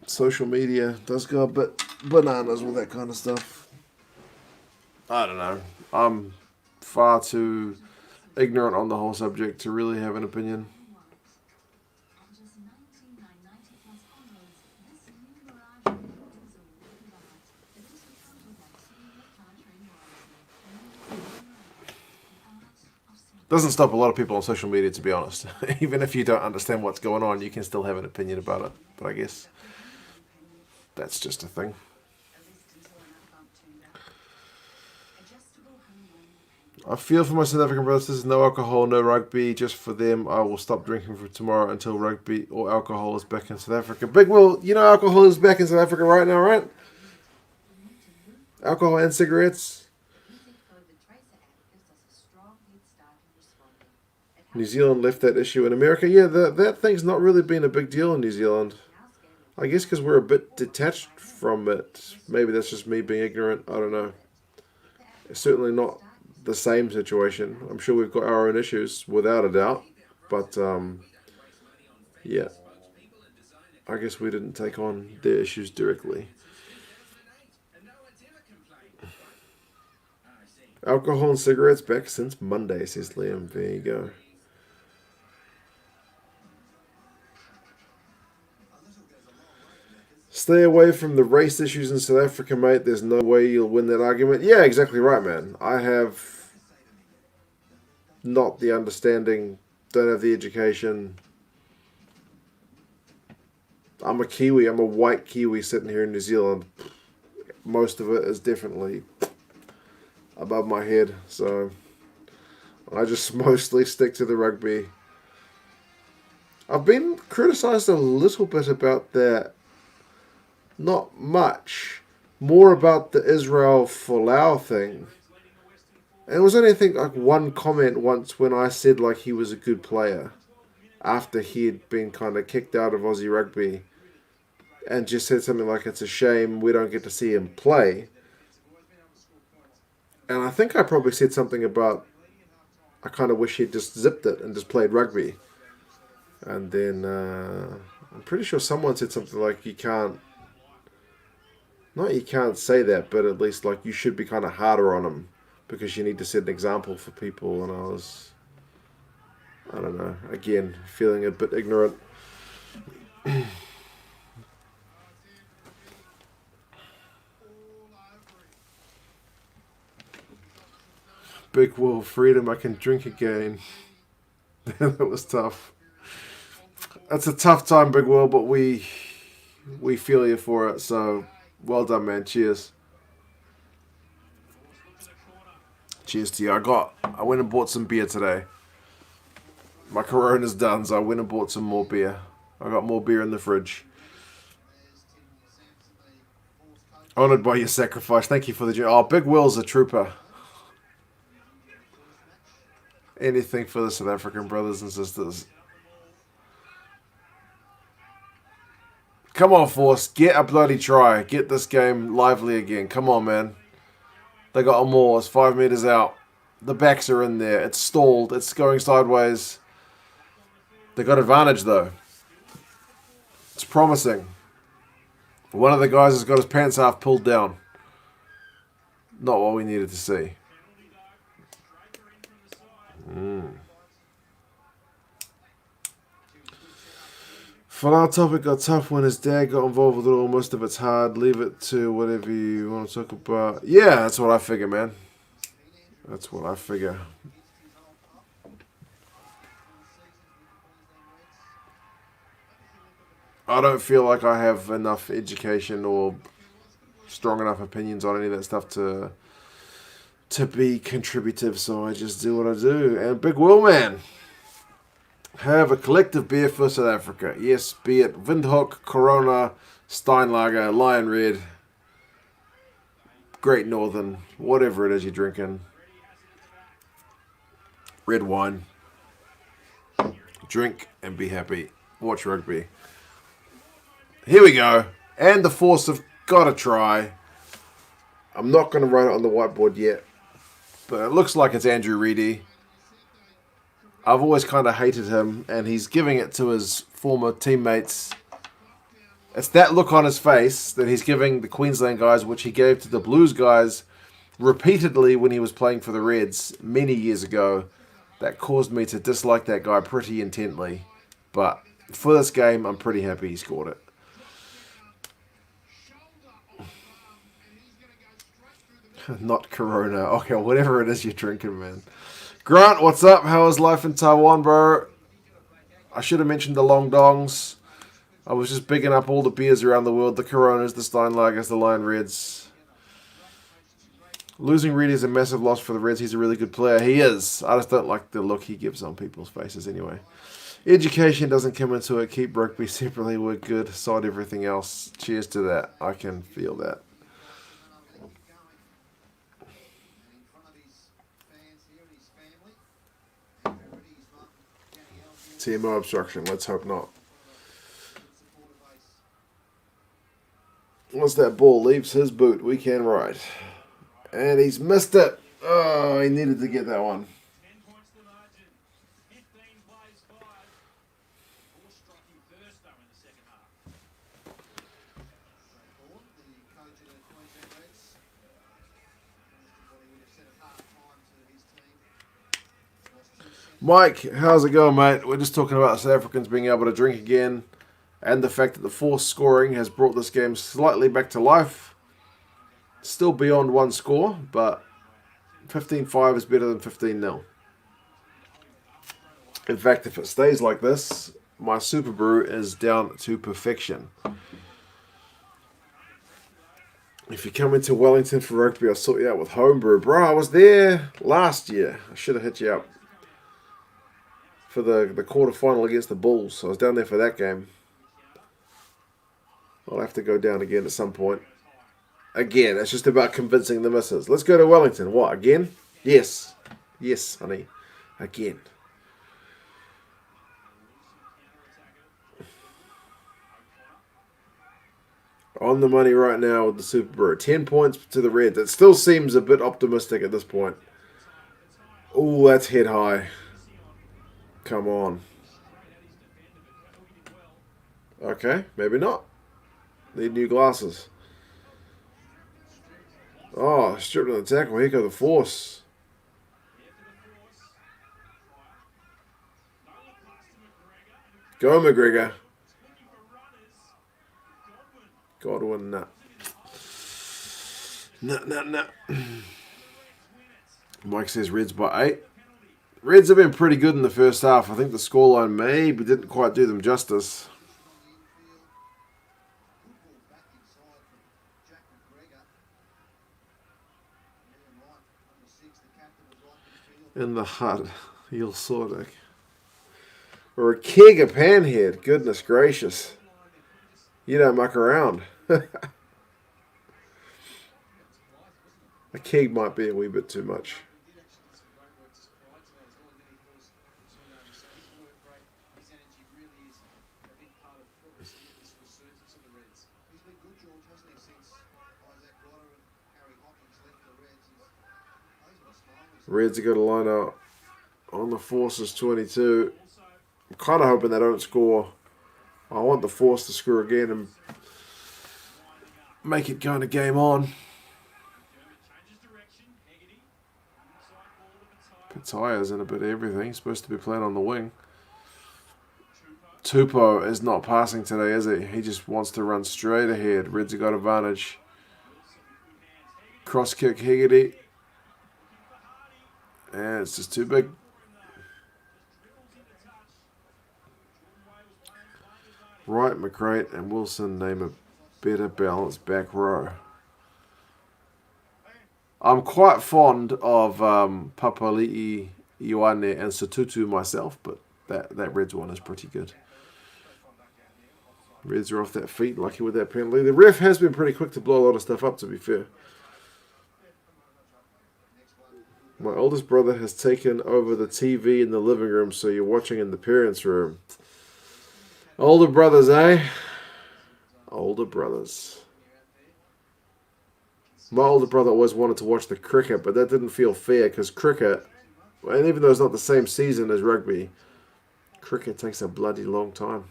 Speaker 1: Social media does go a bit bananas with that kind of stuff. I don't know. I'm far too ignorant on the whole subject to really have an opinion. Doesn't stop a lot of people on social media, to be honest. Even if you don't understand what's going on, you can still have an opinion about it. But I guess that's just a thing. I feel for my South African brothers. This is no alcohol, no rugby. Just for them, I will stop drinking for tomorrow until rugby or alcohol is back in South Africa. Big Will, you know alcohol is back in South Africa right now, right? Alcohol and cigarettes. New Zealand left that issue in America. Yeah, that thing's not really been a big deal in New Zealand. I guess because we're a bit detached from it. Maybe that's just me being ignorant. I don't know. It's certainly not the same situation. I'm sure we've got our own issues, without a doubt. But, yeah. I guess we didn't take on their issues directly. Alcohol and cigarettes back since Monday, says Liam. There you go. Stay away from the race issues in South Africa, mate. There's no way you'll win that argument. Yeah, exactly right, man. I have not the understanding, don't have the education. I'm a Kiwi. I'm a white Kiwi sitting here in New Zealand. Most of it is definitely above my head, so I just mostly stick to the rugby. I've been criticised a little bit about that. Not much. More about the Israel Folau thing. And it was only, I think, like one comment once when I said like he was a good player after he had been kind of kicked out of Aussie rugby, and just said something like it's a shame we don't get to see him play. And I think I probably said something about I kind of wish he'd just zipped it and just played rugby. And then I'm pretty sure someone said something like you can't, not you can't say that, but at least like you should be kind of harder on him because you need to set an example for people. And I don't know, again, feeling a bit ignorant. Big Will, freedom, I can drink again. That was tough. That's a tough time, Big Will, but we feel you for it. So well done, man. Cheers. Cheers to you. I went and bought some beer today. My Corona's done, so I went and bought some more beer. I got more beer in the fridge. Honoured by your sacrifice. Thank you for the... Oh, Big Will's a trooper. Anything for the South African brothers and sisters. Come on, Force. Get a bloody try. Get this game lively again. Come on, man. They got a more. It's 5 meters out. The backs are in there. It's stalled. It's going sideways. They got advantage, though. It's promising. One of the guys has got his pants half pulled down. Not what we needed to see. our topic got tough when his dad got involved with it all. Most of it's hard. Leave it to whatever you want to talk about. Yeah, that's what I figure, man. That's what I figure. I don't feel like I have enough education or strong enough opinions on any of that stuff to be contributive, so I just do what I do. And Big Will, man, have a collective beer for South Africa. Yes, be it Windhoek, Corona, Steinlager, Lion Red, Great Northern, whatever it is you're drinking. Red wine. Drink and be happy. Watch rugby. Here we go. And the Force have got to try. I'm not going to write it on the whiteboard yet, but it looks like it's Andrew Reedy. I've always kind of hated him, and he's giving it to his former teammates. It's that look on his face that he's giving the Queensland guys, which he gave to the Blues guys repeatedly when he was playing for the Reds many years ago, that caused me to dislike that guy pretty intently. But for this game, I'm pretty happy he scored it. Not Corona. Okay, whatever it is you're drinking, man. Grant, what's up? How is life in Taiwan, bro? I should have mentioned the Long Dongs. I was just bigging up all the beers around the world. The Coronas, the Steinlagers, the Lion Reds. Losing Reedy is a massive loss for the Reds. He's a really good player. He is. I just don't like the look he gives on people's faces anyway. Education doesn't come into it. Keep rugby separately. We're good. Sod everything else. Cheers to that. I can feel that. TMO obstruction. Let's hope not. Once that ball leaves his boot, we can ride. And he's missed it. Oh, he needed to get that one. Mike, how's it going, mate? We're just talking about South Africans being able to drink again and the fact that the forced scoring has brought this game slightly back to life. Still beyond one score, but 15-5 is better than 15-0. In fact, if it stays like this, my Super Brew is down to perfection. If you come into Wellington for rugby, I'll sort you out with homebrew. Bro, I was there last year. I should have hit you up for the quarter-final against the Bulls. I was down there for that game. I'll have to go down again at some point. Again, it's just about convincing the missus. Let's go to Wellington. What, again? Yes. Yes, honey. Again. On the money right now with the Super Brew. 10 points to the Reds. It still seems a bit optimistic at this point. Oh, that's head high. Come on. Okay, maybe not. Need new glasses. Oh, stripped on the tackle. Here go the Force. Go, McGregor. Godwin, nah. Nah. Mike says Reds by 8. Reds have been pretty good in the first half. I think the scoreline maybe didn't quite do them justice. In the hut, you'll sort of. Or a keg of panhead. Goodness gracious. You don't muck around. A keg might be a wee bit too much. Reds are going to line up on the Force's 22. I'm kind of hoping they don't score. I want the Force to score again and make it kind of game on. Tires and a bit of everything. Supposed to be playing on the wing. Tupou is not passing today, is he? He just wants to run straight ahead. Reds have got advantage. Cross kick, Higgity. And it's just too big. Wright, McCrate, and Wilson name a better balanced back row. I'm quite fond of Papali'i, Ioane, and Satutu myself, but that Reds one is pretty good. Reds are off that feet, lucky with that penalty. The ref has been pretty quick to blow a lot of stuff up, to be fair. My oldest brother has taken over the TV in the living room, so you're watching in the parents' room. Older brothers, eh? Older brothers. My older brother always wanted to watch the cricket, but that didn't feel fair because cricket, and even though it's not the same season as rugby, cricket takes a bloody long time.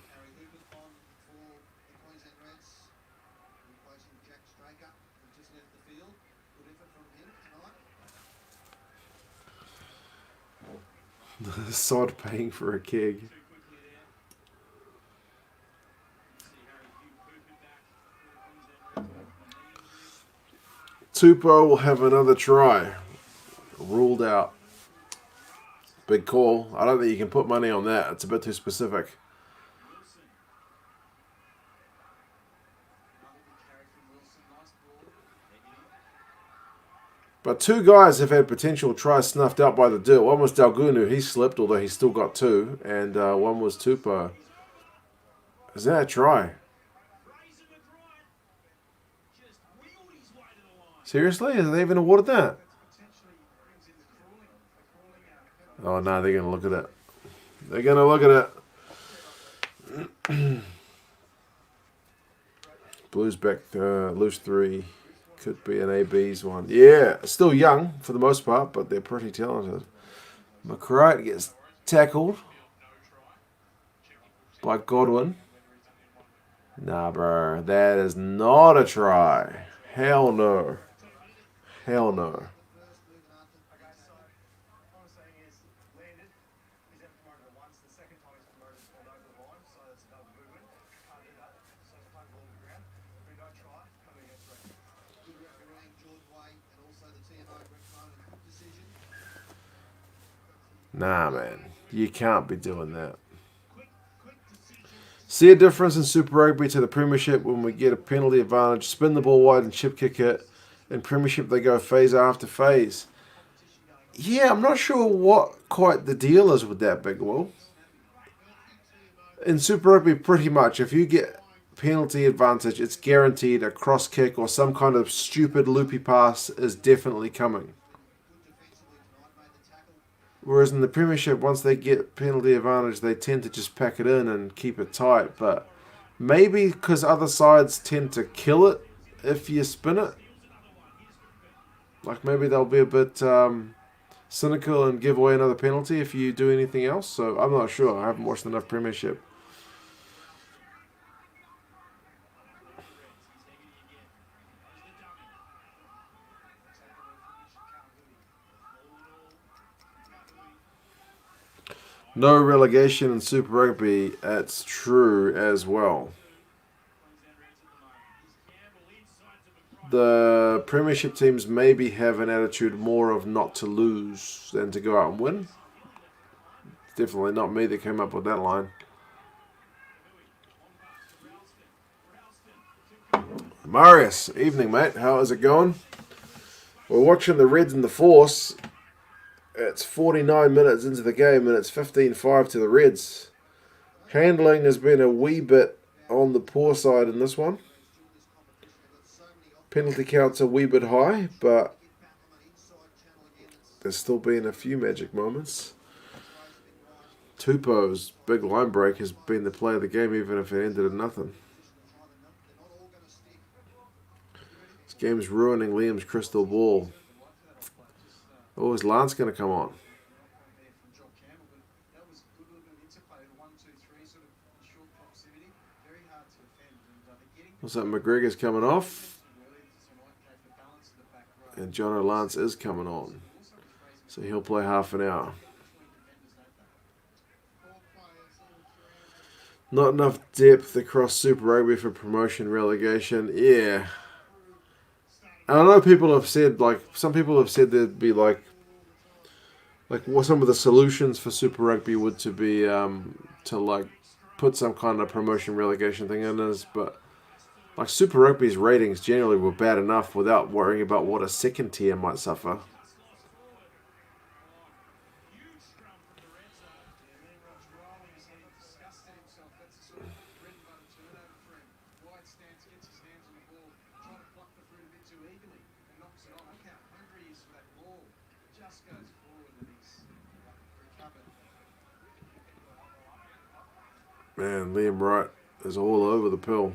Speaker 1: Sod paying for a keg. Tupou will have another try. Ruled out. Big call. I don't think you can put money on that. It's a bit too specific. But two guys have had potential tries snuffed out by the dirt. One was Dalgunu. He slipped, although he still got two. And one was Tupou. Is that a try? Seriously? Have they even awarded that? Oh, no, they're going to look at it. They're going to look at it. Blues back, loose 3. Could be an AB's one. Yeah, still young for the most part, but they're pretty talented. McCrite gets tackled by Godwin. Nah, bro. That is not a try. Hell no. Hell no. Nah, man. You can't be doing that. See a difference in Super Rugby to the Premiership when we get a penalty advantage, spin the ball wide and chip kick it. In Premiership, they go phase after phase. Yeah, I'm not sure what quite the deal is with that, Big Will. In Super Rugby, pretty much, if you get penalty advantage, it's guaranteed a cross kick or some kind of stupid loopy pass is definitely coming. Whereas in the Premiership, once they get penalty advantage, they tend to just pack it in and keep it tight. But maybe because other sides tend to kill it if you spin it. Like maybe they'll be a bit cynical and give away another penalty if you do anything else. So I'm not sure. I haven't watched enough Premiership. No relegation in Super Rugby. That's true as well. The Premiership teams maybe have an attitude more of not to lose than to go out and win. It's definitely not me that came up with that line. Marius, evening, mate. How is it going? We're watching the Reds and the Force. It's 49 minutes into the game and it's 15-5 to the Reds. Handling has been a wee bit on the poor side in this one. Penalty counts a wee bit high, but there's still been a few magic moments. Tupou's big line break has been the play of the game, even if it ended in nothing. This game's ruining Liam's crystal ball. Oh, is Lance going to come on? What's that? McGregor's coming off. And Jono Lance is coming on. So he'll play half an hour. Not enough depth across Super Rugby for promotion relegation. Yeah. And I know people have said, like, some people have said there'd be, like what some of the solutions for Super Rugby would to be, to, like, put some kind of promotion relegation thing in us, but, like, Super Rugby's ratings generally were bad enough without worrying about what a second tier might suffer. Man, Liam Wright is all over the pill.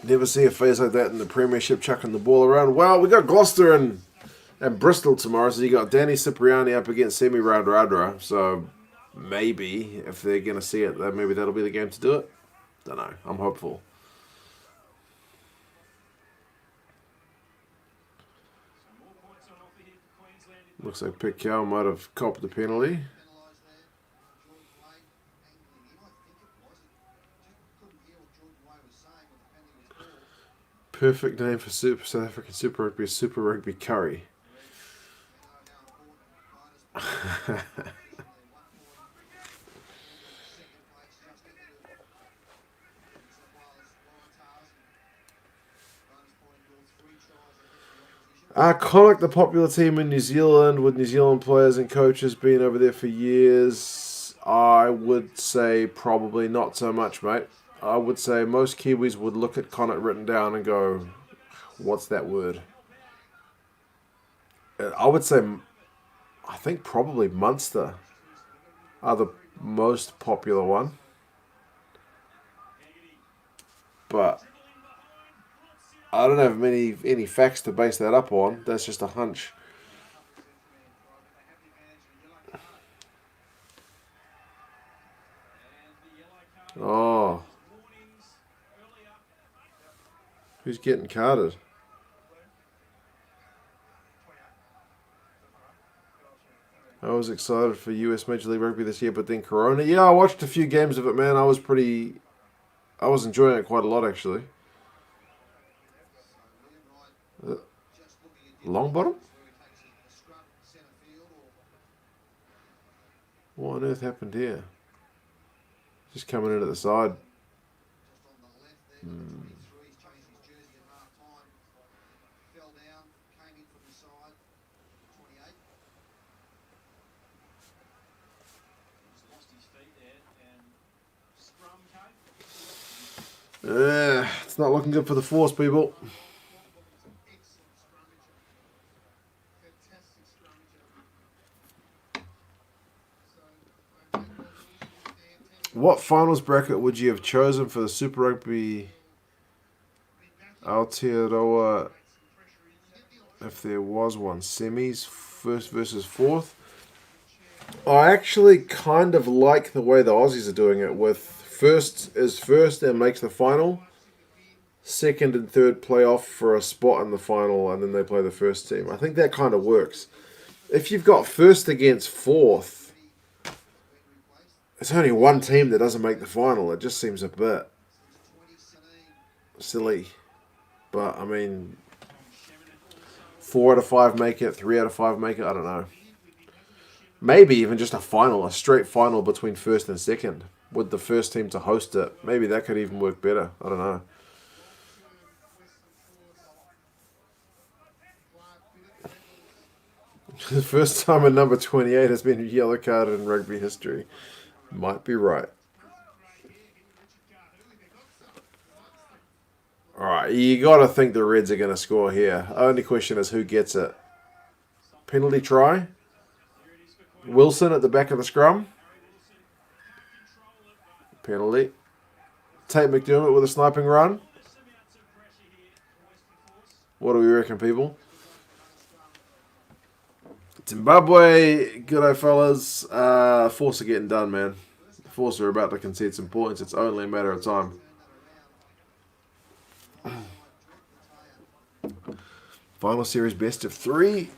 Speaker 1: Never see a face like that in the Premiership chucking the ball around. Well, we got Gloucester and Bristol tomorrow, so you got Danny Cipriani up against Semi Radradra. So maybe if they're going to see it, maybe that'll be the game to do it. Don't know. I'm hopeful. Looks like Pickell might have copped the penalty. Perfect name for South African Super Rugby is Super Rugby Curry. Connacht, the popular team in New Zealand, with New Zealand players and coaches being over there for years, I would say probably not so much, mate. I would say most Kiwis would look at Connacht written down and go, what's that word? I would say, I think probably Munster are the most popular one. But I don't have any facts to base that up on. That's just a hunch. Oh, who's getting carded? I was excited for US Major League Rugby this year, but then Corona. Yeah, I watched a few games of it, man. I was enjoying it quite a lot, actually. Uh, Longbottom? What on earth happened here? Just coming in at the side. Hmm. It's not looking good for the Force, people. What finals bracket would you have chosen for the Super Rugby Aotearoa if there was one? Semis, first versus fourth? I actually kind of like the way the Aussies are doing it, with first is first and makes the final. Second and third play off for a spot in the final, and then they play the first team. I think that kind of works. If you've got first against fourth, it's only one team that doesn't make the final. It just seems a bit silly. But, I mean, 4 out of 5 make it, 3 out of 5 make it, I don't know. Maybe even just a straight final between first and second, with the first team to host it. Maybe that could even work better. I don't know. The first time a number 28 has been yellow carded in rugby history. Might be right. Alright, you got to think the Reds are going to score here. Only question is who gets it. Penalty try. Wilson at the back of the scrum. Penalty. Tate McDermott with a sniping run. What do we reckon, people? Zimbabwe, good old fellas. Force are getting done, man. The Force are about to concede some points. It's only a matter of time. Final series best of 3.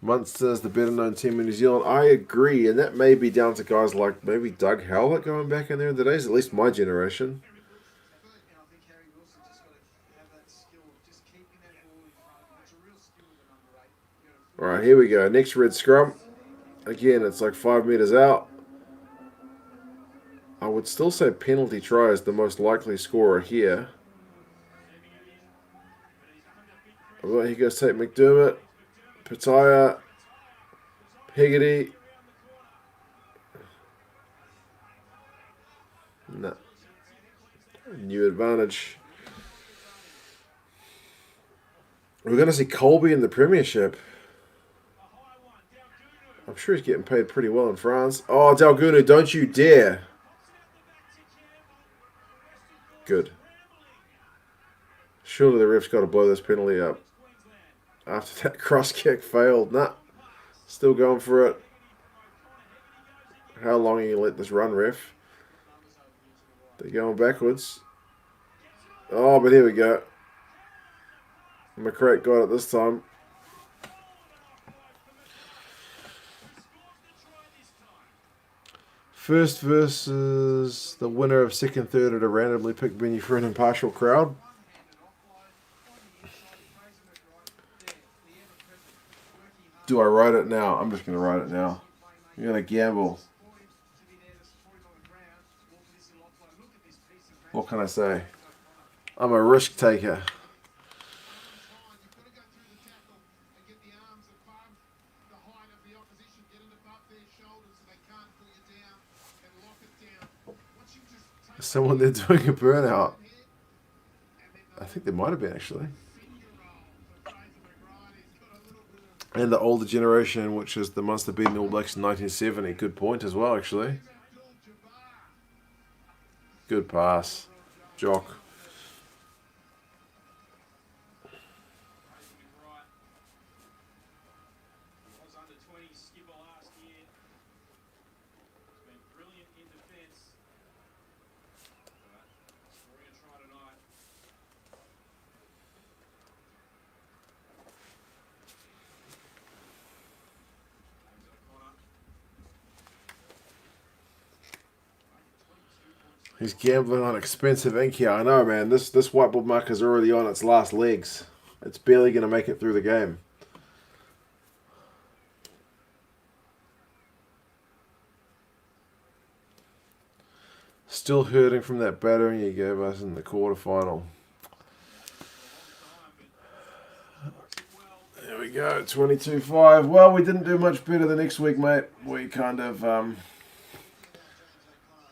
Speaker 1: Munster's the better known team in New Zealand. I agree, and that may be down to guys like maybe Doug Howlett going back in there in the days, at least my generation. Alright, here we go. Next red scrum. Again, it's like 5 metres out. I would still say penalty try is the most likely scorer here. Well, he goes take McDermott, Pataya, Higgity. No. New advantage. We're going to see Colby in the Premiership. I'm sure he's getting paid pretty well in France. Oh, Dalgunu, don't you dare. Good. Surely the ref's got to blow this penalty up. After that cross kick failed. Nah. Still going for it. How long are you let this run, ref? They're going backwards. Oh, but here we go. McCrack got it this time. First versus the winner of second, third at a randomly picked venue for an impartial crowd. Do I write it now? I'm just going to write it now. You're going to gamble. What can I say? I'm a risk taker. Is someone there doing a burnout? I think there might have been, actually. And the older generation, which is the Munster beating All Blacks in 1970. Good point as well, actually. Good pass. Jock. He's gambling on expensive ink here. I know, man. This whiteboard marker's already on its last legs. It's barely going to make it through the game. Still hurting from that battering you gave us in the quarterfinal. There we go, 22-5. Well, we didn't do much better the next week, mate. We kind of...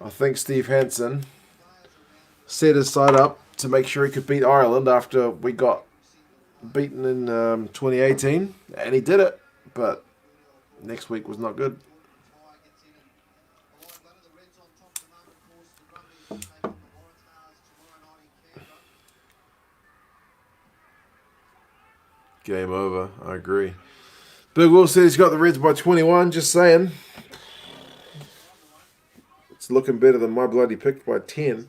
Speaker 1: I think Steve Hansen set his side up to make sure he could beat Ireland after we got beaten in 2018. And he did it, but next week was not good. Game over, I agree. Big Will said he's got the Reds by 21, just saying. It's looking better than my bloody pick by 10.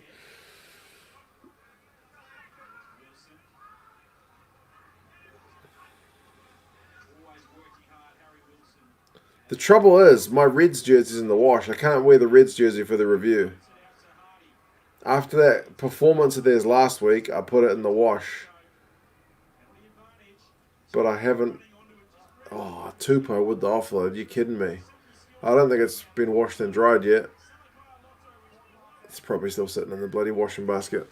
Speaker 1: The trouble is, my Reds jersey's in the wash. I can't wear the Reds jersey for the review. After that performance of theirs last week, I put it in the wash. But I haven't... Oh, Tupou with the offload. You kidding me? I don't think it's been washed and dried yet. It's probably still sitting in the bloody washing basket.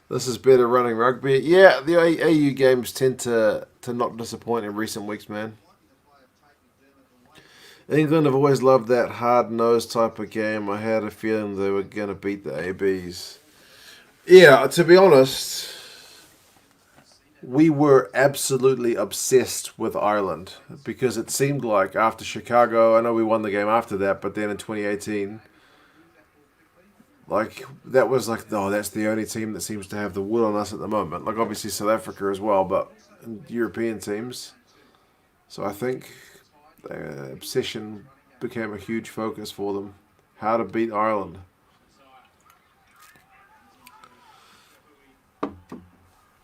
Speaker 1: This is better running rugby. Yeah, the AU games tend to not disappoint in recent weeks, man. England have always loved that hard-nosed type of game. I had a feeling they were going to beat the ABs. Yeah, to be honest, we were absolutely obsessed with Ireland because it seemed like after Chicago, I know we won the game after that, but then in 2018, like that was like, oh, that's the only team that seems to have the wood on us at the moment. Like obviously South Africa as well, but European teams. So I think the obsession became a huge focus for them. How to beat Ireland.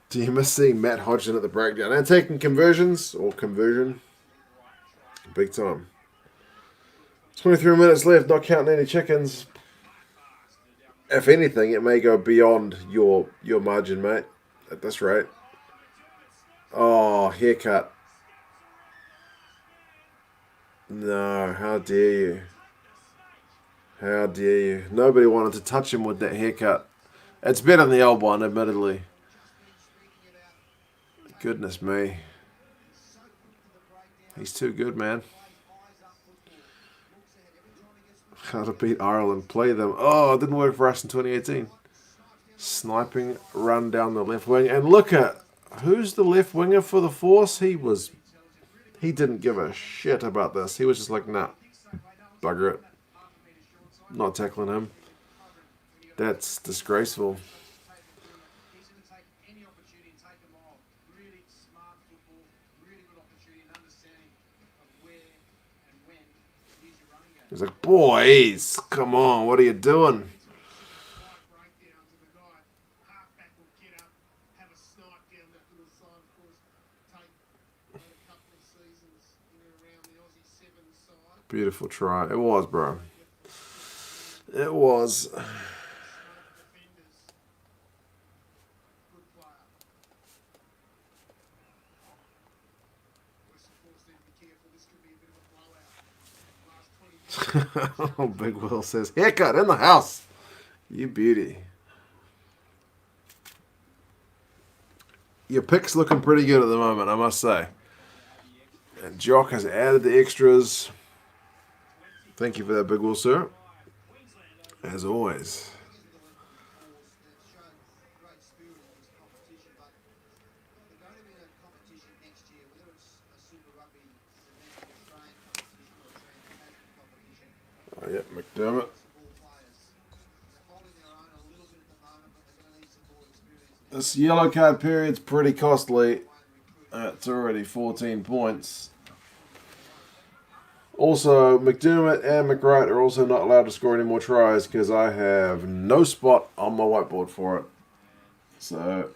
Speaker 1: Do you miss seeing Matt Hodgson at the breakdown and taking conversions or conversion? Big time. 23 minutes left, not counting any chickens. If anything, it may go beyond your margin, mate. At this rate. Oh, haircut. No, how dare you? How dare you? Nobody wanted to touch him with that haircut. It's better than the old one, admittedly. Goodness me. He's too good, man. How to beat Ireland. Play them. Oh, it didn't work for us in 2018. Sniping run down the left wing. And look at, who's the left winger for the Force? He didn't give a shit about this. He was just like, nah, bugger it. Not tackling him. That's disgraceful. He's like, boys, come on, what are you doing? Beautiful try. It was, bro. It was. Big Will says, haircut in the house. You beauty. Your pick's looking pretty good at the moment, I must say. And Jock has added the extras. Thank you for that, Big Will, sir. As always. Oh, yeah, McDermott. This yellow card period's pretty costly. It's already 14 points. Also, McDermott and McWright are also not allowed to score any more tries because I have no spot on my whiteboard for it. So,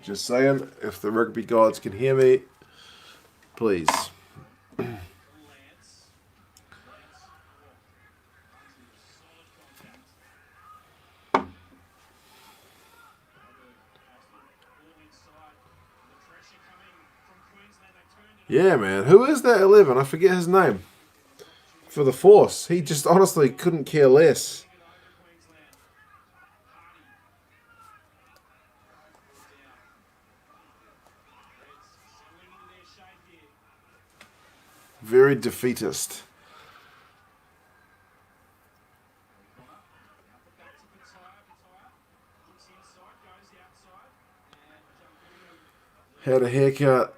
Speaker 1: just saying, if the rugby gods can hear me, please. Yeah, man. Who is that 11? I forget his name. For the Force. He just honestly couldn't care less. Very defeatist. Had a haircut.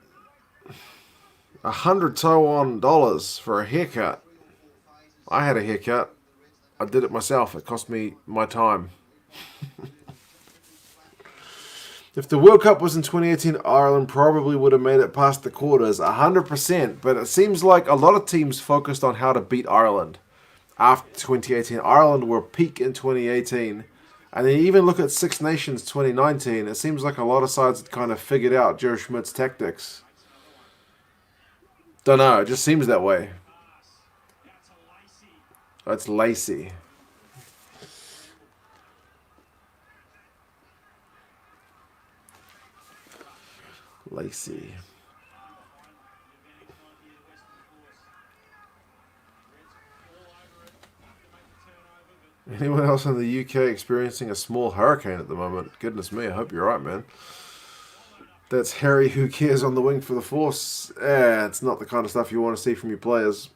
Speaker 1: $100 for a haircut. I had a haircut. I did it myself. It cost me my time. If the World Cup was in 2018, Ireland probably would have made it past the quarters, 100%. But it seems like a lot of teams focused on how to beat Ireland after 2018. Ireland were peak in 2018. And then even look at Six Nations 2019. It seems like a lot of sides had kind of figured out Joe Schmidt's tactics. Don't know. It just seems that way. That's Lacey. Lacey. Anyone else in the UK experiencing a small hurricane at the moment? Goodness me, I hope you're right, man. That's Harry who cares on the wing for the Force. It's not the kind of stuff you want to see from your players.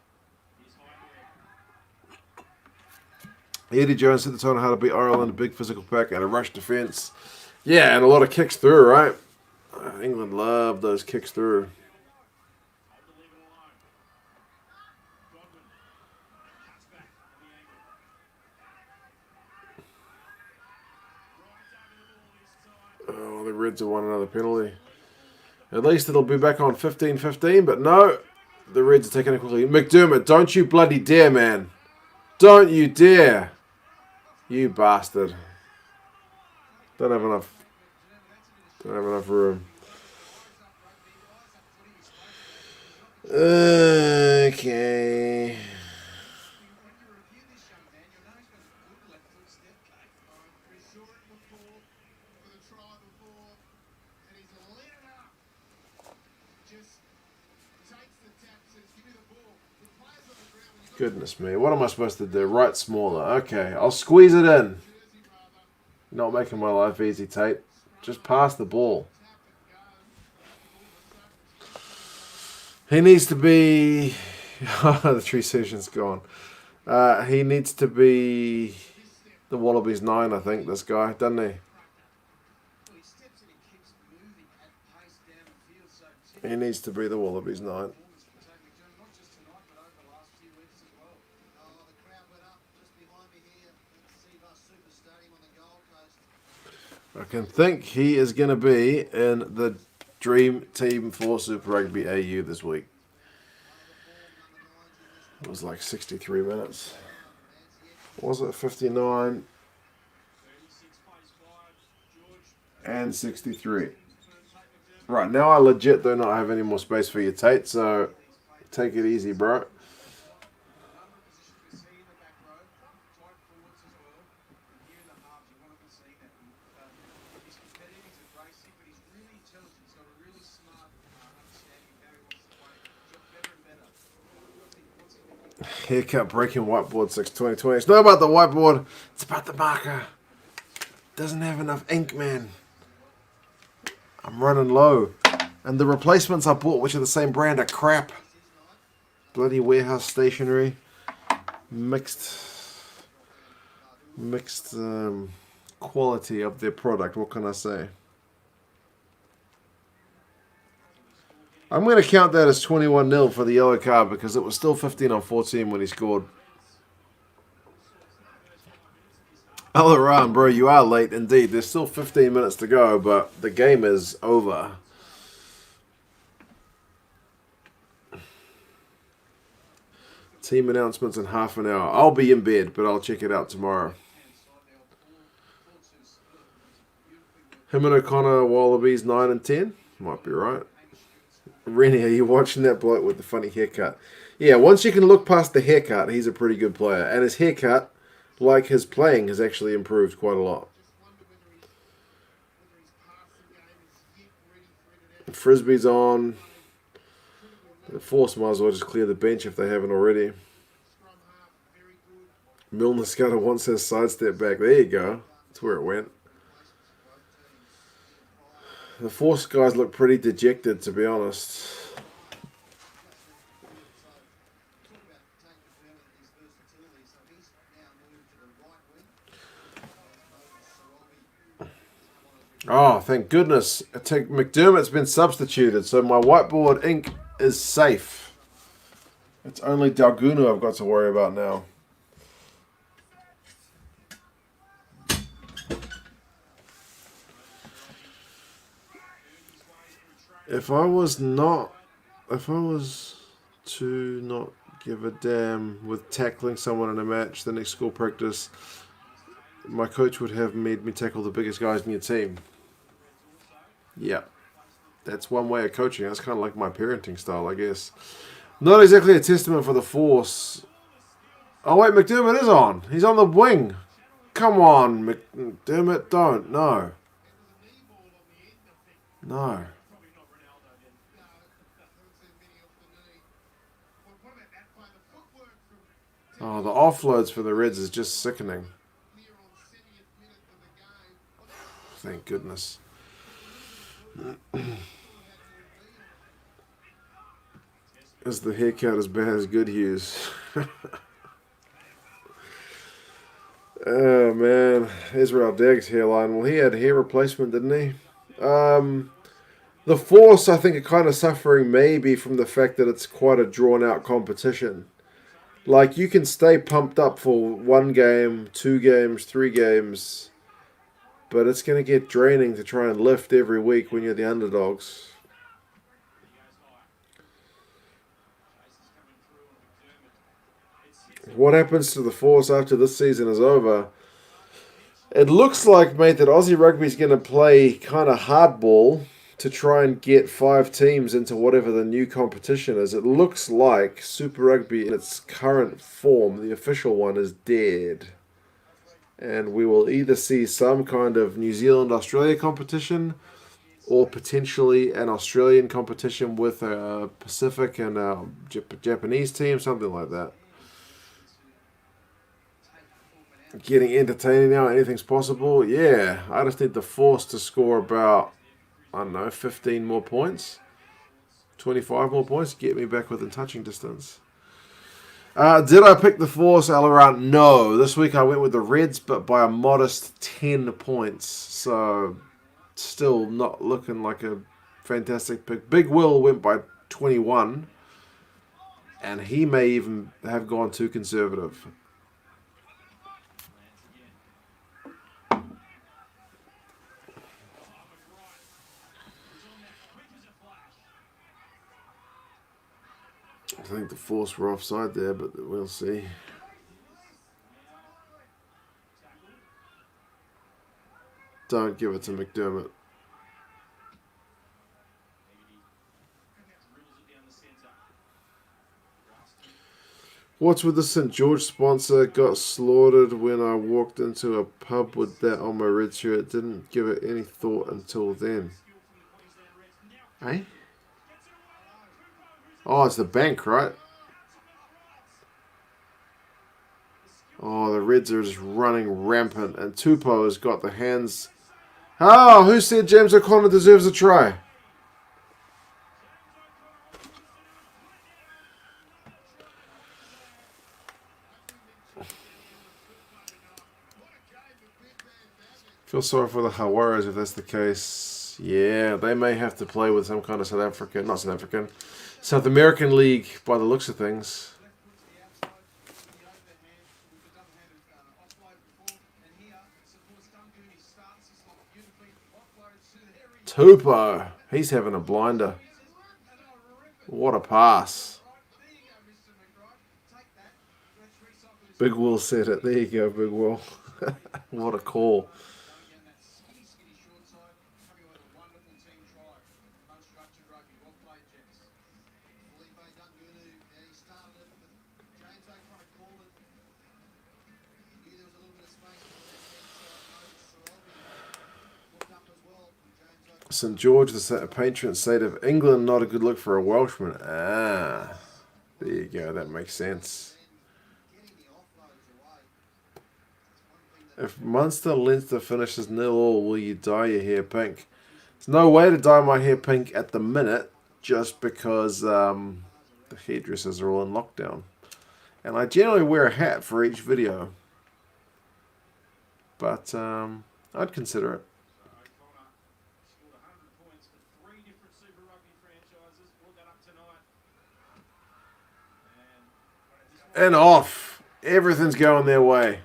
Speaker 1: Eddie Jones hit the tone on how to beat Ireland, a big physical pack and a rush defence. Yeah, and a lot of kicks through, right? England love those kicks through. Oh, the Reds have won another penalty. At least it'll be back on 15-15, but no. The Reds are taking it quickly. McDermott, don't you bloody dare, man. Don't you dare. You bastard. Don't have enough. Don't have enough room. Okay. Goodness me. What am I supposed to do? Right smaller. Okay. I'll squeeze it in. Not making my life easy, Tate. Just pass the ball. He needs to be... the 3 session's gone. He needs to be the Wallabies 9, I think, this guy, doesn't he? He needs to be the Wallabies 9. I can think he is going to be in the Dream Team for Super Rugby AU this week. It was like 63 minutes. Was it 59? And 63. Right, now I legit do not have any more space for you, Tate, so take it easy, bro. Haircut breaking whiteboard 6/20/20. It's not about the whiteboard, it's about the marker. Doesn't have enough ink, man. I'm running low. And the replacements I bought, which are the same brand, are crap. Bloody warehouse stationery. Mixed quality of their product. What can I say? I'm going to count that as 21-0 for the yellow card because it was still 15-14 when he scored. Alaran, bro, you are late indeed. There's still 15 minutes to go, but the game is over. Team announcements in half an hour. I'll be in bed, but I'll check it out tomorrow. Him and O'Connor, Wallabies 9 and 10. Might be right. Rennie, are you watching that bloke with the funny haircut? Yeah, once you can look past the haircut, he's a pretty good player. And his haircut, like his playing, has actually improved quite a lot. Frisbee's on. The Force might as well just clear the bench if they haven't already. Milner Scudder wants his sidestep back. There you go. That's where it went. The Force guys look pretty dejected, to be honest. Oh, thank goodness. McDermott's been substituted, so my whiteboard ink is safe. It's only Dalguna I've got to worry about now. If I was to not give a damn with tackling someone in a match the next school practice, my coach would have made me tackle the biggest guys in your team. Yeah. That's one way of coaching. That's kind of like my parenting style, I guess. Not exactly a testament for the Force. Oh, wait, McDermott is on. He's on the wing. Come on, McDermott, don't. No. No. Oh, the offloads for the Reds is just sickening. Thank goodness. Is the haircut as bad as Goodhue's? Oh, man. Israel Dagg's hairline. Well, he had hair replacement, didn't he? The Force, I think, are kind of suffering maybe from the fact that it's quite a drawn-out competition. Like, you can stay pumped up for 1 game, 2 games, 3 games, but it's going to get draining to try and lift every week when you're the underdogs. What happens to the Force after this season is over? It looks like, mate, that Aussie Rugby's going to play kind of hardball to try and get 5 teams into whatever the new competition is. It looks like Super Rugby in its current form, the official one, is dead. And we will either see some kind of New Zealand-Australia competition or potentially an Australian competition with a Pacific and a Japanese team, something like that. Getting entertaining now, anything's possible. Yeah, I just need the Force to score about, I don't know, 15 more points, 25 more points, get me back within touching distance. Did I pick the Force, Alaran? No. This week I went with the Reds, but by a modest 10 points. So, still not looking like a fantastic pick. Big Will went by 21, and he may even have gone too conservative. I think the Force were offside there, but we'll see. Don't give it to McDermott. What's with the St. George sponsor? Got slaughtered when I walked into a pub with that on my red shirt. Didn't give it any thought until then. Eh? Oh, it's the bank, right? Oh, the Reds are just running rampant, and Tupou has got the hands. Oh, who said James O'Connor deserves a try? Feel sorry for the Hawaras if that's the case. Yeah, they may have to play with some kind of South American league by the looks of things. Tupou, he's having a blinder. What a pass. Big Will said it. There you go, Big Will. What a call. St. George, the patron saint of England, not a good look for a Welshman. Ah, there you go. That makes sense. If Munster-Leinster finishes 0-0, will you dye your hair pink? There's no way to dye my hair pink at the minute, just because the hairdressers are all in lockdown. And I generally wear a hat for each video. But I'd consider it. And off. Everything's going their way.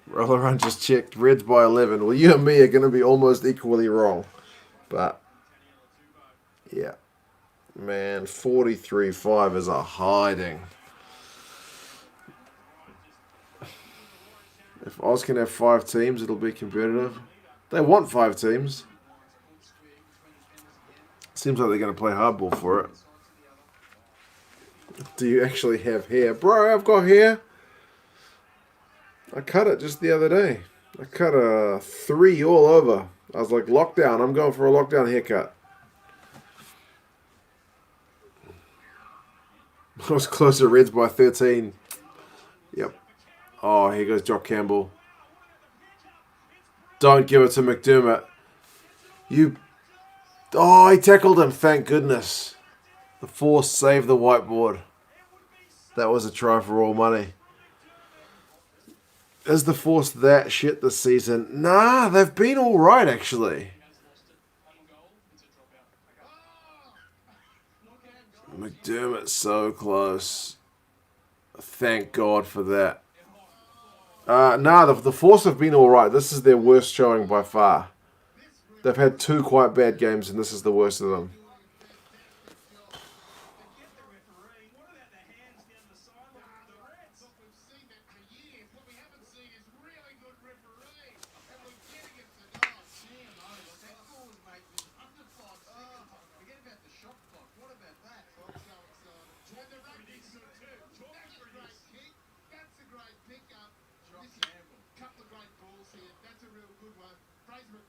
Speaker 1: Roller Run just checked. Reds by 11. Well, you and me are going to be almost equally wrong. But, yeah. Man, 43-5 is a hiding. If Oz can have 5 teams, it'll be competitive. They want 5 teams. Seems like they're going to play hardball for it. Do you actually have hair? Bro, I've got hair. I cut it just the other day. I cut a 3 all over. I was like, lockdown. I'm going for a lockdown haircut. I was closer. Reds by 13. Yep. Oh, here goes Jock Campbell. Don't give it to McDermott. You. Oh, he tackled him. Thank goodness. The Force saved the whiteboard. That was a try for all money. Is the Force that shit this season? Nah, they've been all right actually. McDermott's so close. Thank God for that. Nah, the Force have been all right. This is their worst showing by far. They've had two quite bad games, and this is the worst of them.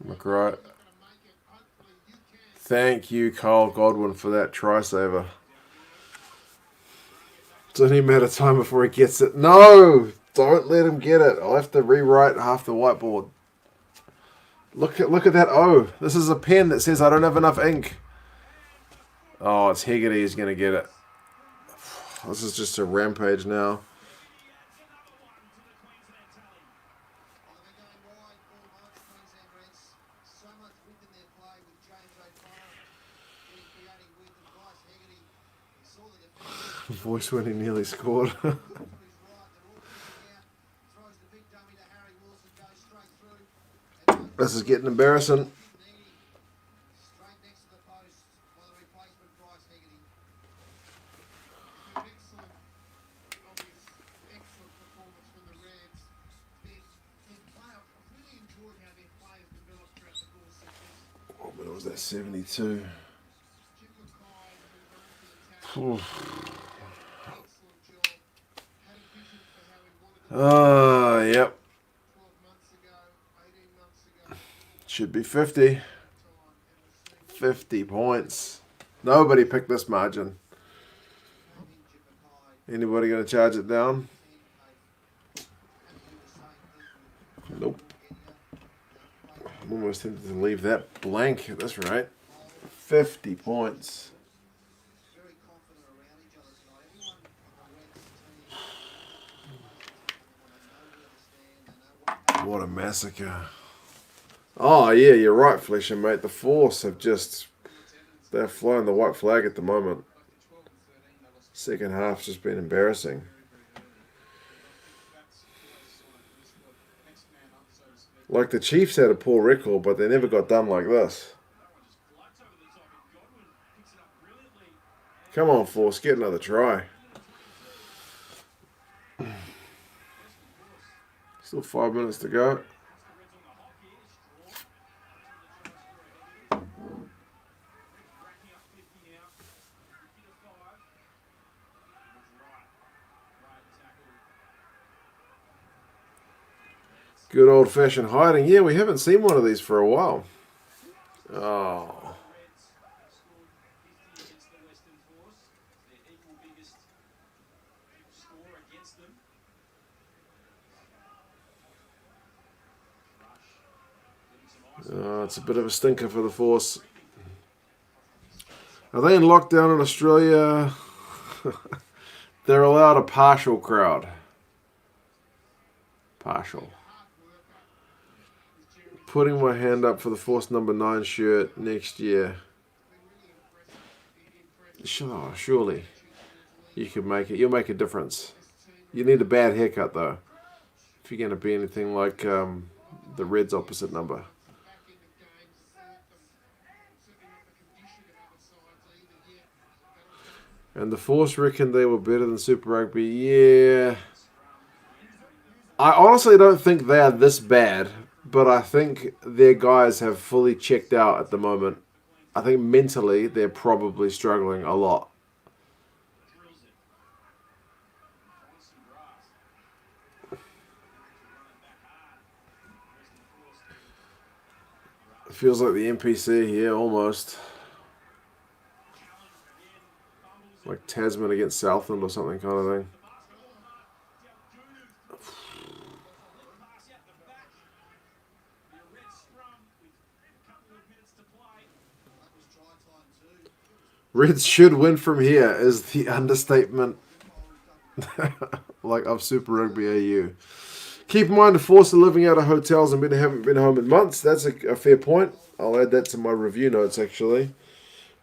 Speaker 1: McRae. Thank you, Kyle Godwin, for that try saver. It's only a matter of time before he gets it. No! Don't let him get it. I'll have to rewrite half the whiteboard. Look at that O. This is a pen that says I don't have enough ink. Oh, it's Hegarty who's going to get it. This is just a rampage now. Voice when he nearly scored. This is getting embarrassing. Oh, but it was that 72. Yep. Should be 50. 50 points. Nobody picked this margin. Anybody going to charge it down? Nope. I'm almost tempted to leave that blank at this rate. 50 points. What a massacre. Oh, yeah, you're right, Fletcher, mate. The Force have just... They're flying the white flag at the moment. Second half's just been embarrassing. Like the Chiefs had a poor record, but they never got done like this. Come on, Force, get another try. Still 5 minutes to go. Good old-fashioned hiding. Yeah, we haven't seen one of these for a while. Oh. It's a bit of a stinker for the Force. Are they in lockdown in Australia? They're allowed a partial crowd. Partial. Putting my hand up for the Force number 9 shirt next year. Surely. You can make it. You'll make a difference. You need a bad haircut, though. If you're going to be anything like the Reds' opposite number. And the Force reckoned they were better than Super Rugby. Yeah. I honestly don't think they are this bad, but I think their guys have fully checked out at the moment. I think mentally they're probably struggling a lot. It feels like the NPC here almost. Like Tasman against Southland or something kind of thing. Reds should win from here is the understatement like of Super Rugby AU. Keep in mind the force of living out of hotels and haven't been home in months. That's a fair point. I'll add that to my review notes actually.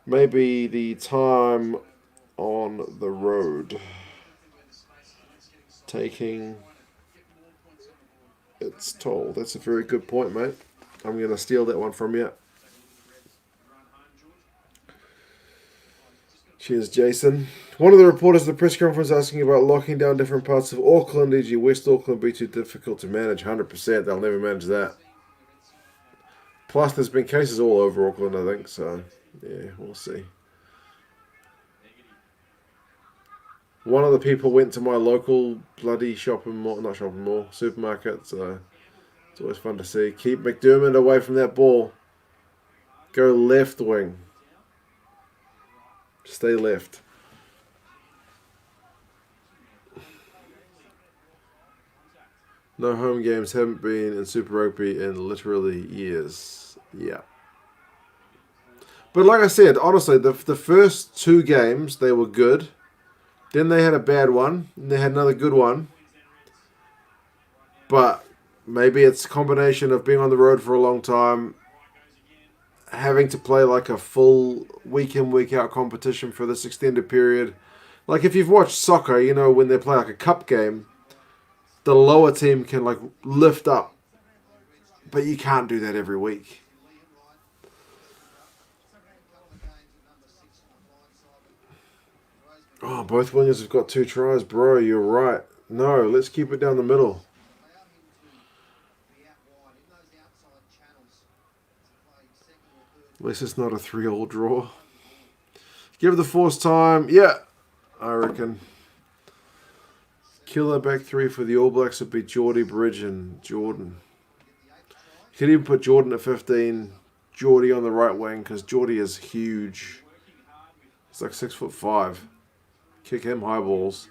Speaker 1: Maybe the time on the road taking its toll. That's a very good point, mate. I'm going to steal that one from you. Cheers, Jason. One of the reporters at the press conference asking about locking down different parts of Auckland, e.g. West Auckland, be too difficult to manage. 100%, they'll never manage that. Plus, there's been cases all over Auckland, I think, so yeah, we'll see. One of the people went to my local bloody supermarket, so it's always fun to see. Keep McDermott away from that ball. Go left wing. Stay left. No home games, haven't been in Super Rugby in literally years. Yeah. But like I said, honestly, the first 2 games, they were good. Then they had a bad one, and they had another good one. But maybe it's a combination of being on the road for a long time, having to play like a full week in, week out competition for this extended period. Like if you've watched soccer, you know, when they play like a cup game, the lower team can like lift up. But you can't do that every week. Oh, both wingers have got 2 tries. Bro, you're right. No, let's keep it down the middle. At least it's not a 3-3 draw. Give the force time. Yeah, I reckon. Killer back 3 for the All Blacks would be Geordie, Bridge, and Jordan. You could even put Jordan at 15, Geordie on the right wing, because Geordie is huge. He's like 6'5". Kick him high balls.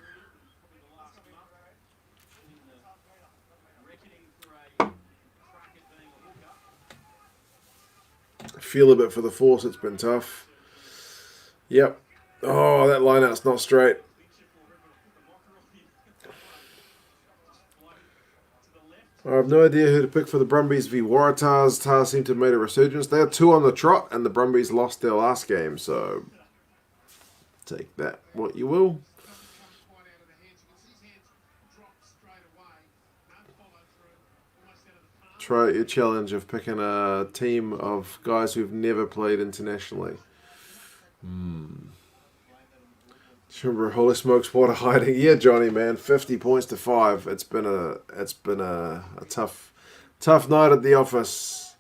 Speaker 1: Feel a bit for the force. It's been tough. Yep. Oh, that line-out's not straight. I have no idea who to pick for the Brumbies v Waratahs. Tars seem to have made a resurgence. They are 2 on the trot, and the Brumbies lost their last game, so take that what you will. Try your challenge of picking a team of guys who've never played internationally. Remember, holy smokes, what a hiding! Yeah, Johnny, man, 50 points to 5. It's been a tough night at the office.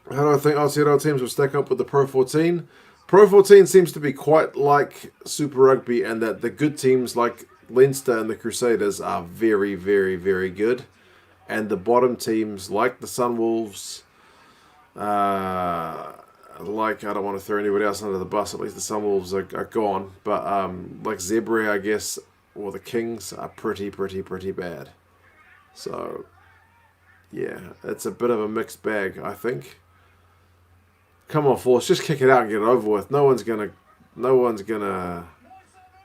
Speaker 1: How do I think Aotearoa teams will stack up with the Pro 14? Pro 14 seems to be quite like Super Rugby, and that the good teams like Leinster and the Crusaders are very, very, very good. And the bottom teams, like the Sunwolves, I don't want to throw anybody else under the bus, at least the Sunwolves are gone. But like Zebra, I guess, or the Kings are pretty bad. So, yeah, it's a bit of a mixed bag, I think. Come on, Force, just kick it out and get it over with. No one's gonna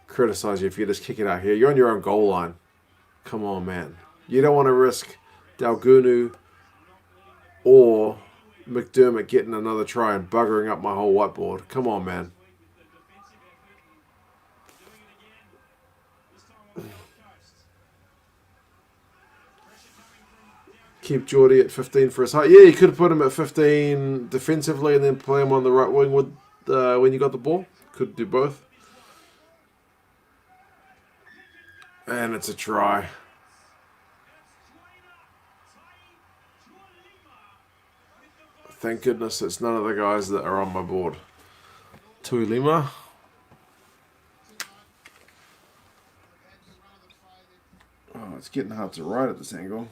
Speaker 1: criticize you if you just kick it out here. You're on your own goal line. Come on, man. You don't want to risk Dalgunu or McDermott getting another try and buggering up my whole whiteboard. Come on, man. Keep Geordie at 15 for his height. Yeah, you could have put him at 15 defensively and then play him on the right wing with when you got the ball. Could do both. And it's a try. Thank goodness it's none of the guys that are on my board. Tuilima. Oh, it's getting hard to write at this angle.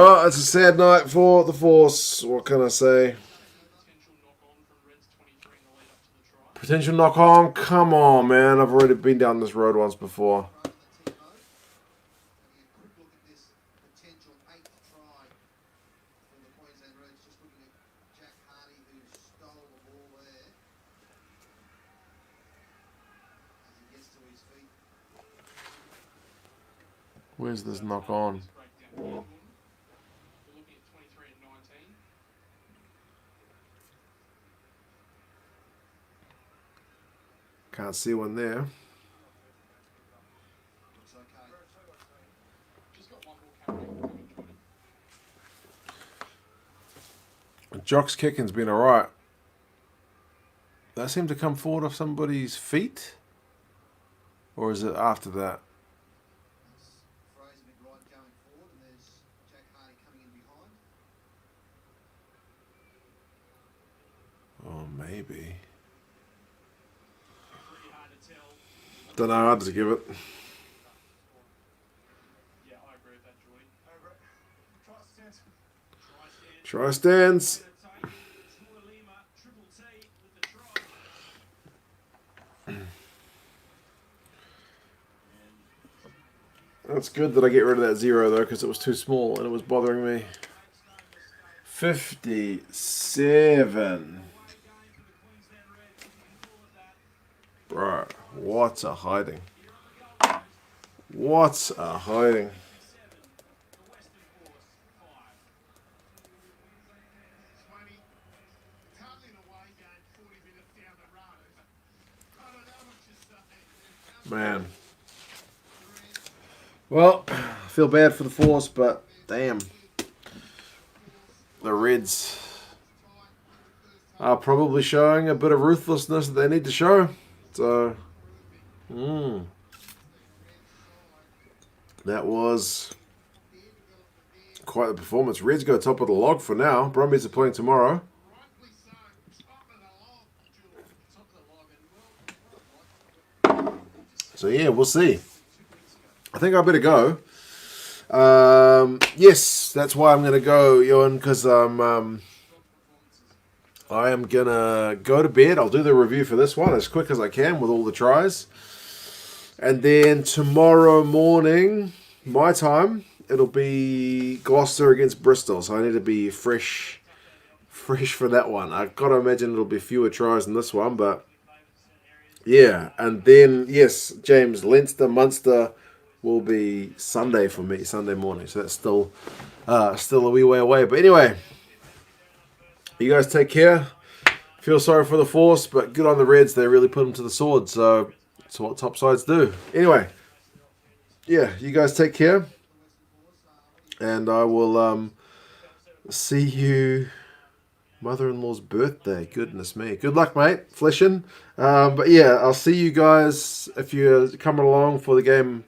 Speaker 1: Oh, it's a sad night for the Force. What can I say? Potential knock on? Come on, man. I've already been down this road once before. Where's this knock on? Can't see one there. Jock's kicking's been alright. That seemed to come forward off somebody's feet? Or is it after that? Oh, maybe. Don't know how to give it. Try stands. That's good that I get rid of that 0 though, because it was too small and it was bothering me. 57. Bro, what's a hiding? What's a hiding? Man. Well, I feel bad for the Force, but damn. The Reds are probably showing a bit of ruthlessness that they need to show. So, that was quite the performance. Reds go top of the log for now. Brumbies are playing tomorrow. So yeah, we'll see. I think I better go. Yes, that's why I'm going to go, Ewan, because I am going to go to bed. I'll do the review for this one as quick as I can with all the tries. And then tomorrow morning, my time, it'll be Gloucester against Bristol. So I need to be fresh for that one. I've got to imagine it'll be fewer tries than this one, but yeah. And then, yes, James, Leinster, Munster will be Sunday for me, Sunday morning. So that's still a wee way away. But anyway, you guys take care. Feel sorry for the Force, but good on the Reds. They really put them to the sword. So that's what top sides do. Anyway, yeah, you guys take care. And I will see you mother-in-law's birthday. Goodness me. Good luck, mate. Fleshing. But yeah, I'll see you guys if you're coming along for the game.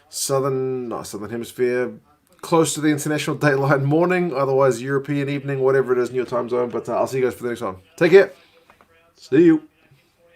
Speaker 1: Southern Hemisphere, close to the International Daylight morning, otherwise European evening, whatever it is in your time zone. But I'll see you guys for the next one. Take care. See you.